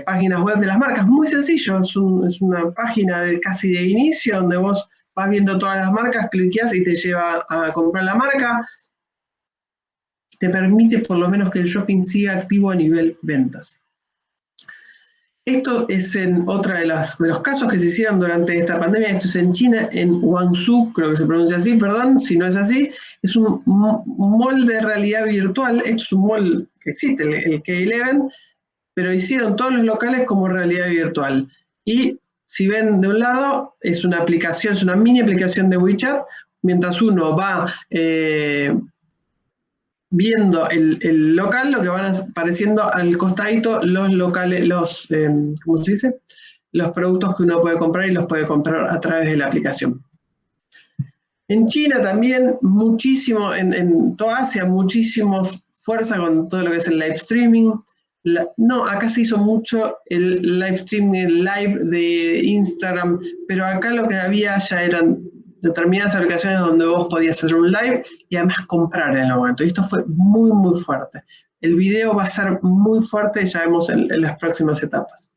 páginas web de las marcas. Muy sencillo, es una página casi de inicio donde vos vas viendo todas las marcas, cliqueas y te lleva a comprar la marca. Te permite por lo menos que el shopping siga activo a nivel ventas. Esto es en otra de los casos que se hicieron durante esta pandemia. Esto es en China, en Guangzhou, creo que se pronuncia así, perdón, si no es así. Es un mall de realidad virtual. Esto es un mall que existe, el K11, pero hicieron todos los locales como realidad virtual. Y si ven de un lado, es una aplicación, es una mini aplicación de WeChat, mientras uno va viendo el local, lo que van apareciendo al costadito los locales, ¿cómo se dice? Los productos que uno puede comprar y los puede comprar a través de la aplicación. En China también muchísimo, en toda Asia, muchísimo fuerza con todo lo que es el live streaming. No, acá se hizo mucho el live streaming, el live de Instagram, pero acá lo que había ya eran determinadas aplicaciones donde vos podías hacer un live y además comprar en el momento. Y esto fue muy, muy fuerte. El video va a ser muy fuerte, ya vemos en las próximas etapas.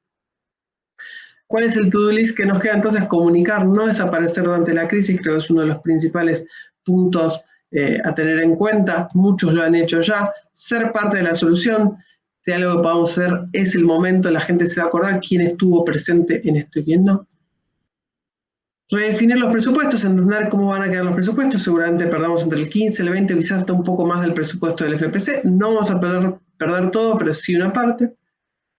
¿Cuál es el to-do list que nos queda entonces? Comunicar, no desaparecer durante la crisis, creo que es uno de los principales puntos a tener en cuenta. Muchos lo han hecho ya. Ser parte de la solución. Si algo que podamos hacer es el momento, la gente se va a acordar quién estuvo presente en esto y quién no. Redefinir los presupuestos, entender cómo van a quedar los presupuestos. Seguramente perdamos entre el 15, el 20, quizás hasta un poco más del presupuesto del FPC. No vamos a perder todo, pero sí una parte.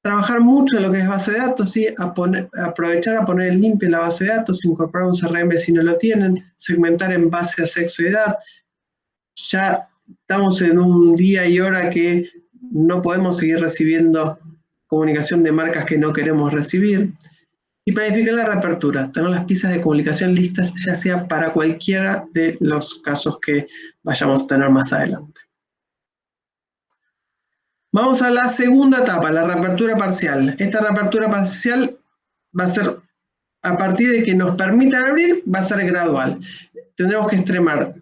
Trabajar mucho en lo que es base de datos, ¿sí? Aprovechar a poner en limpio la base de datos, incorporar un CRM si no lo tienen, segmentar en base a sexo y edad. Ya estamos en un día y hora que no podemos seguir recibiendo comunicación de marcas que no queremos recibir. Y planificar la reapertura, tener las piezas de comunicación listas, ya sea para cualquiera de los casos que vayamos a tener más adelante. Vamos a la segunda etapa, la reapertura parcial. Esta reapertura parcial va a ser, a partir de que nos permitan abrir, va a ser gradual. Tendremos que extremar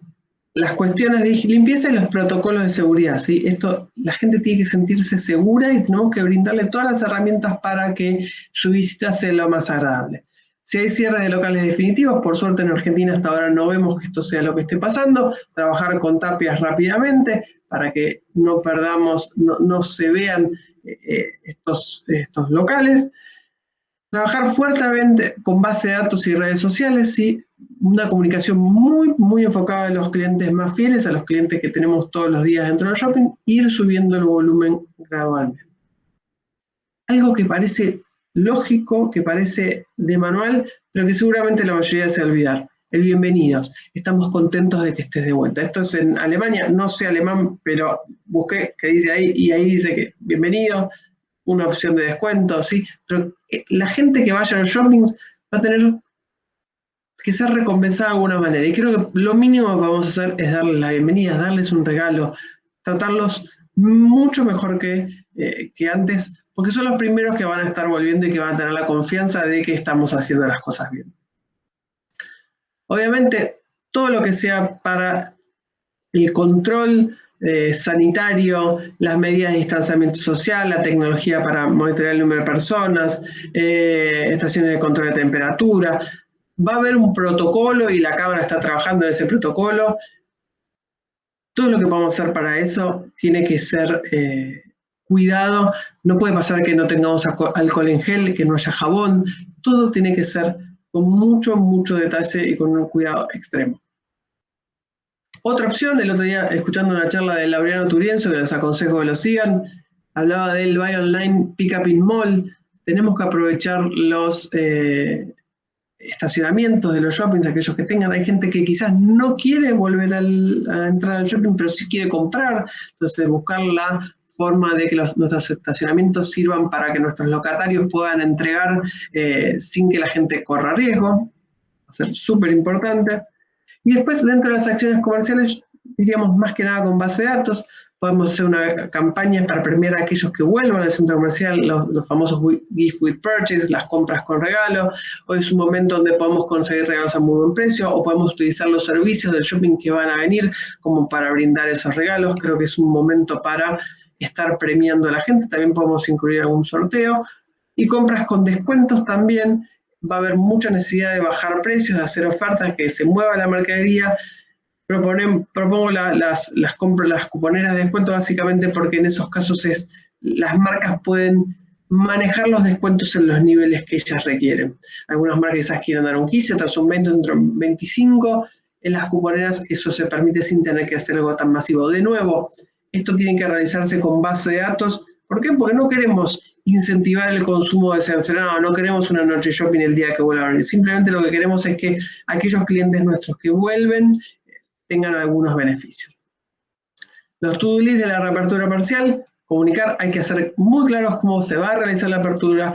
las cuestiones de limpieza y los protocolos de seguridad, ¿sí? Esto, la gente tiene que sentirse segura y tenemos que brindarle todas las herramientas para que su visita sea lo más agradable. Si hay cierres de locales definitivos, por suerte en Argentina hasta ahora no vemos que esto sea lo que esté pasando, trabajar con tapias rápidamente para que no perdamos, no se vean estos locales. Trabajar fuertemente con base de datos y redes sociales, ¿sí? Una comunicación muy, muy enfocada a los clientes más fieles, a los clientes que tenemos todos los días dentro del shopping, ir subiendo el volumen gradualmente. Algo que parece lógico, que parece de manual, pero que seguramente la mayoría se va a olvidar. El bienvenidos. Estamos contentos de que estés de vuelta. Esto es en Alemania, no sé alemán, pero busqué que dice ahí, y ahí dice que bienvenido, una opción de descuento, ¿sí? Pero la gente que vaya a los shoppings va a tener que ser recompensada de alguna manera. Y creo que lo mínimo que vamos a hacer es darles la bienvenida, darles un regalo, tratarlos mucho mejor que antes, porque son los primeros que van a estar volviendo y que van a tener la confianza de que estamos haciendo las cosas bien. Obviamente, todo lo que sea para el control sanitario, las medidas de distanciamiento social, la tecnología para monitorear el número de personas, estaciones de control de temperatura. Va a haber un protocolo y la Cámara está trabajando en ese protocolo. Todo lo que podamos hacer para eso tiene que ser cuidado. No puede pasar que no tengamos alcohol en gel, que no haya jabón. Todo tiene que ser con mucho, mucho detalle y con un cuidado extremo. Otra opción, el otro día escuchando una charla de Laureano Turienzo, que les aconsejo que lo sigan, hablaba del Buy Online Pick Up in Mall. Tenemos que aprovechar los estacionamientos de los shoppings, aquellos que tengan. Hay gente que quizás no quiere volver a entrar al shopping, pero sí quiere comprar. Entonces buscar la forma de que nuestros estacionamientos sirvan para que nuestros locatarios puedan entregar sin que la gente corra riesgo. Va a ser súper importante. Y después, dentro de las acciones comerciales, diríamos más que nada con base de datos, podemos hacer una campaña para premiar a aquellos que vuelvan al centro comercial, los famosos gift with purchase, las compras con regalo. Hoy es un momento donde podemos conseguir regalos a muy buen precio, o podemos utilizar los servicios del shopping que van a venir como para brindar esos regalos. Creo que es un momento para estar premiando a la gente. También podemos incluir algún sorteo. Y compras con descuentos también. Va a haber mucha necesidad de bajar precios, de hacer ofertas, que se mueva la mercadería. Propongo las cuponeras de descuento básicamente porque en esos casos las marcas pueden manejar los descuentos en los niveles que ellas requieren. Algunas marcas quizás quieren dar un 15, otras un 20, otras un 25. En las cuponeras eso se permite sin tener que hacer algo tan masivo. De nuevo, esto tiene que realizarse con base de datos. ¿Por qué? Porque no queremos incentivar el consumo desenfrenado, no queremos una noche shopping el día que vuelva a venir. Simplemente lo que queremos es que aquellos clientes nuestros que vuelven tengan algunos beneficios. Los to-do list de la reapertura parcial, comunicar, hay que hacer muy claros cómo se va a realizar la apertura,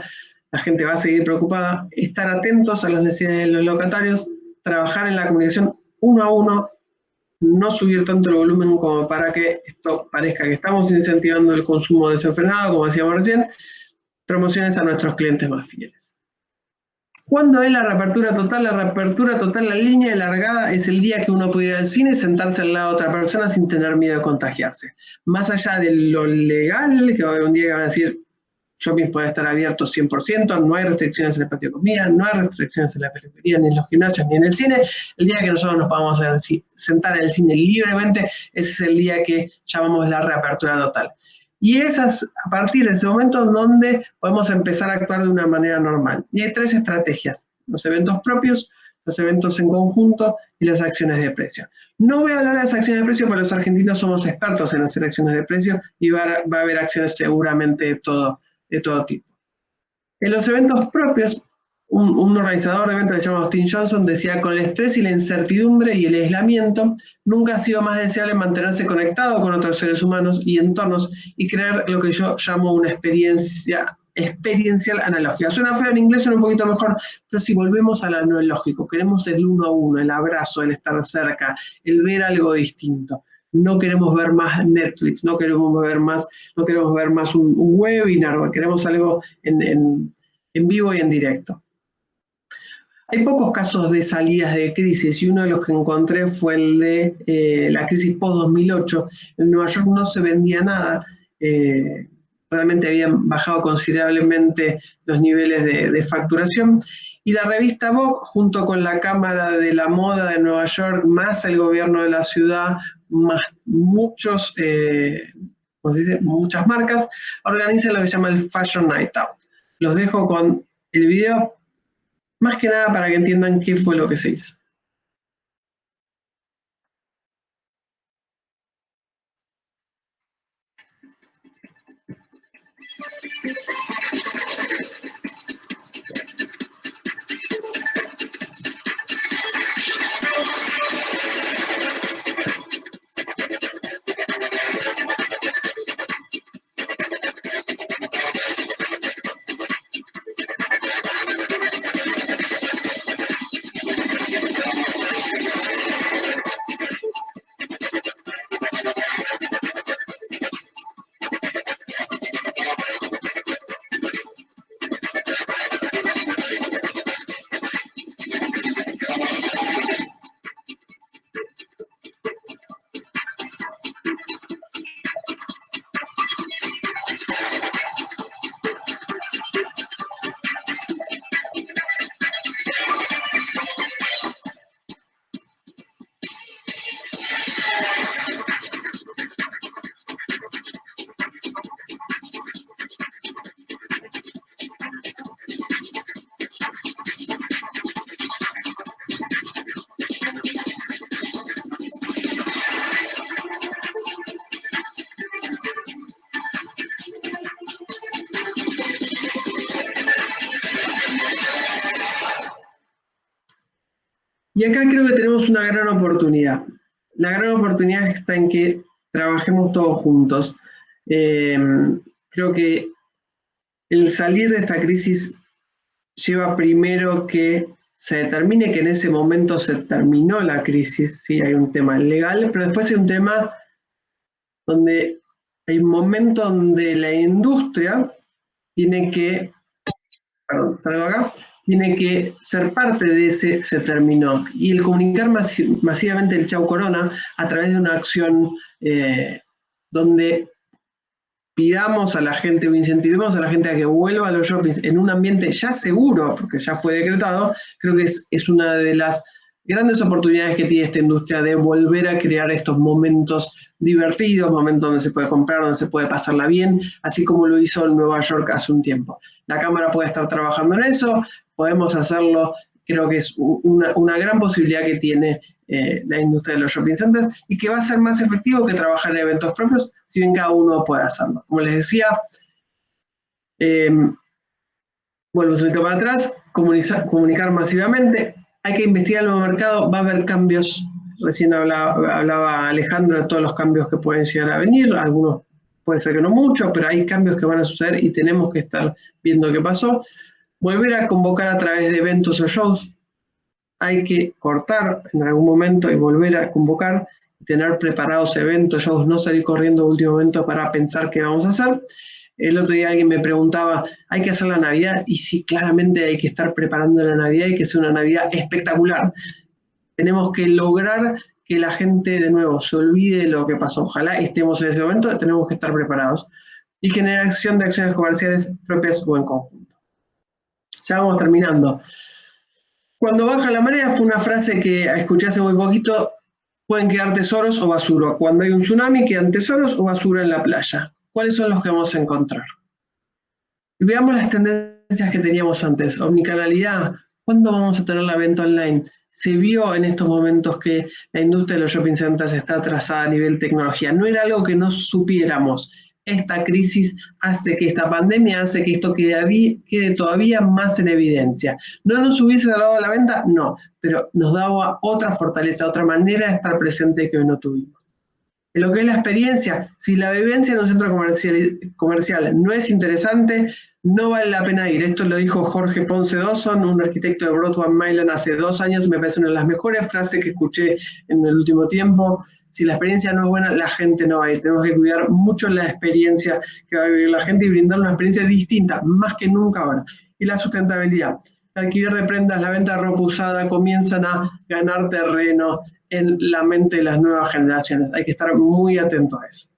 la gente va a seguir preocupada, estar atentos a las necesidades de los locatarios, trabajar en la comunicación uno a uno, no subir tanto el volumen como para que esto parezca que estamos incentivando el consumo desenfrenado, como decíamos recién, promociones a nuestros clientes más fieles. ¿Cuándo es la reapertura total? La reapertura total, la línea de largada, es el día que uno puede ir al cine y sentarse al lado de otra persona sin tener miedo de contagiarse. Más allá de lo legal, que va a haber un día que van a decir, shopping puede estar abierto 100%, no hay restricciones en el patio de comida, no hay restricciones en la peluquería, ni en los gimnasios, ni en el cine. El día que nosotros nos podamos sentar en el cine libremente, ese es el día que llamamos la reapertura total. Y esas, a partir de ese momento, donde podemos empezar a actuar de una manera normal. Y hay 3 estrategias: los eventos propios, los eventos en conjunto y las acciones de precio. No voy a hablar de las acciones de precio, porque los argentinos somos expertos en hacer acciones de precio y va a haber acciones seguramente de todo tipo. En los eventos propios, un organizador de eventos que se llama Austin Johnson decía: con el estrés y la incertidumbre y el aislamiento, nunca ha sido más deseable mantenerse conectado con otros seres humanos y entornos y crear lo que yo llamo una experiencial analógica. Suena feo en inglés, suena un poquito mejor, pero si volvemos al analógico, queremos el uno a uno, el abrazo, el estar cerca, el ver algo distinto. No queremos ver más Netflix, no queremos ver más un webinar, queremos algo en vivo y en directo. Hay pocos casos de salidas de crisis y uno de los que encontré fue el de la crisis post-2008. En Nueva York no se vendía nada, realmente habían bajado considerablemente los niveles de facturación, y la revista Vogue, junto con la Cámara de la Moda de Nueva York, más el gobierno de la ciudad, más muchas marcas, organizan lo que se llama el Fashion Night Out. Los dejo con el video, más que nada para que entiendan qué fue lo que se hizo. Y acá creo que tenemos una gran oportunidad. La gran oportunidad está en que trabajemos todos juntos. Creo que el salir de esta crisis lleva primero que se determine que en ese momento se terminó la crisis, sí, hay un tema legal, pero después hay un tema donde hay un momento donde la industria tiene que, perdón, salgo acá, tiene que ser parte de ese se terminó. Y el comunicar masivamente el Chau Corona a través de una acción donde pidamos a la gente o incentivemos a la gente a que vuelva a los shoppings en un ambiente ya seguro, porque ya fue decretado, creo que es una de las grandes oportunidades que tiene esta industria de volver a crear estos momentos divertidos, momentos donde se puede comprar, donde se puede pasarla bien, así como lo hizo en Nueva York hace un tiempo. La Cámara puede estar trabajando en eso, podemos hacerlo, creo que es una gran posibilidad que tiene la industria de los shopping centers y que va a ser más efectivo que trabajar en eventos propios, si bien cada uno puede hacerlo. Como les decía, vuelvo un poquito para atrás, comunicar masivamente, hay que investigar el nuevo mercado, va a haber cambios, recién hablaba Alejandro de todos los cambios que pueden llegar a venir, algunos puede ser que no mucho, pero hay cambios que van a suceder y tenemos que estar viendo qué pasó. Volver a convocar a través de eventos o shows, hay que cortar en algún momento y volver a convocar, tener preparados eventos, shows, no salir corriendo a último momento para pensar qué vamos a hacer. El otro día alguien me preguntaba, ¿hay que hacer la Navidad? Y sí, claramente hay que estar preparando la Navidad y que sea una Navidad espectacular. Tenemos que lograr que la gente de nuevo se olvide de lo que pasó. Ojalá estemos en ese momento, tenemos que estar preparados. Y generación de acciones comerciales propias o en conjunto. Ya vamos terminando. Cuando baja la marea fue una frase que escuché hace muy poquito, pueden quedar tesoros o basura. Cuando hay un tsunami quedan tesoros o basura en la playa. ¿Cuáles son los que vamos a encontrar? Y veamos las tendencias que teníamos antes. Omnicanalidad. ¿Cuándo vamos a tener la venta online? Se vio en estos momentos que la industria de los shopping centers está atrasada a nivel tecnología. No era algo que no supiéramos. Esta crisis hace que esta pandemia hace que esto quede todavía más en evidencia. ¿No nos hubiese dado la venta? No, pero nos daba otra fortaleza, otra manera de estar presente que hoy no tuvimos. En lo que es la experiencia, si la vivencia en un centro comercial no es interesante, no vale la pena ir. Esto lo dijo Jorge Ponce Dawson, un arquitecto de Broadway Mainland hace 2 años, me parece una de las mejores frases que escuché en el último tiempo. Si la experiencia no es buena, la gente no va a ir. Tenemos que cuidar mucho la experiencia que va a vivir la gente y brindar una experiencia distinta, más que nunca ahora. Y la sustentabilidad. El alquiler de prendas, la venta de ropa usada comienzan a ganar terreno en la mente de las nuevas generaciones. Hay que estar muy atentos a eso.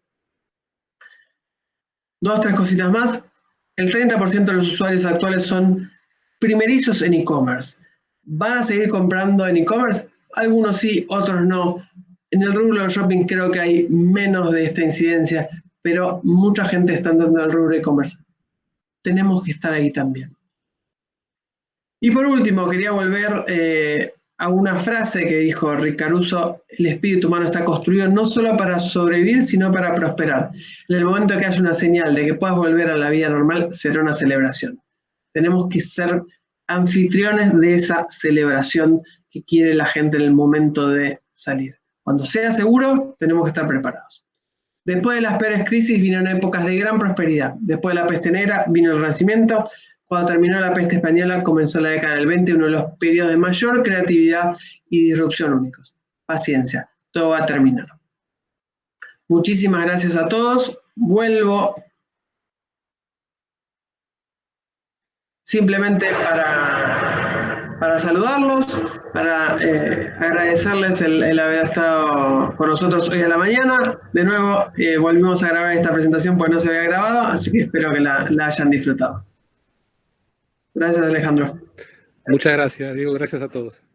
2, 3 cositas más. El 30% de los usuarios actuales son primerizos en e-commerce. ¿Van a seguir comprando en e-commerce? Algunos sí, otros no. En el rubro del shopping creo que hay menos de esta incidencia, pero mucha gente está entrando al rubro de e-commerce. Tenemos que estar ahí también. Y por último, quería volver a una frase que dijo Rick Caruso: el espíritu humano está construido no solo para sobrevivir, sino para prosperar. En el momento que haya una señal de que puedas volver a la vida normal, será una celebración. Tenemos que ser anfitriones de esa celebración que quiere la gente en el momento de salir. Cuando sea seguro, tenemos que estar preparados. Después de las peores crisis vinieron épocas de gran prosperidad. Después de la peste negra vino el Renacimiento. Cuando terminó la peste española, comenzó la década del 20, uno de los periodos de mayor creatividad y disrupción únicos. Paciencia, todo va a terminar. Muchísimas gracias a todos. Vuelvo simplemente para saludarlos, para agradecerles el haber estado con nosotros hoy a la mañana. De nuevo, volvimos a grabar esta presentación porque no se había grabado, así que espero que la hayan disfrutado. Gracias, Alejandro. Muchas gracias, Diego. Gracias a todos.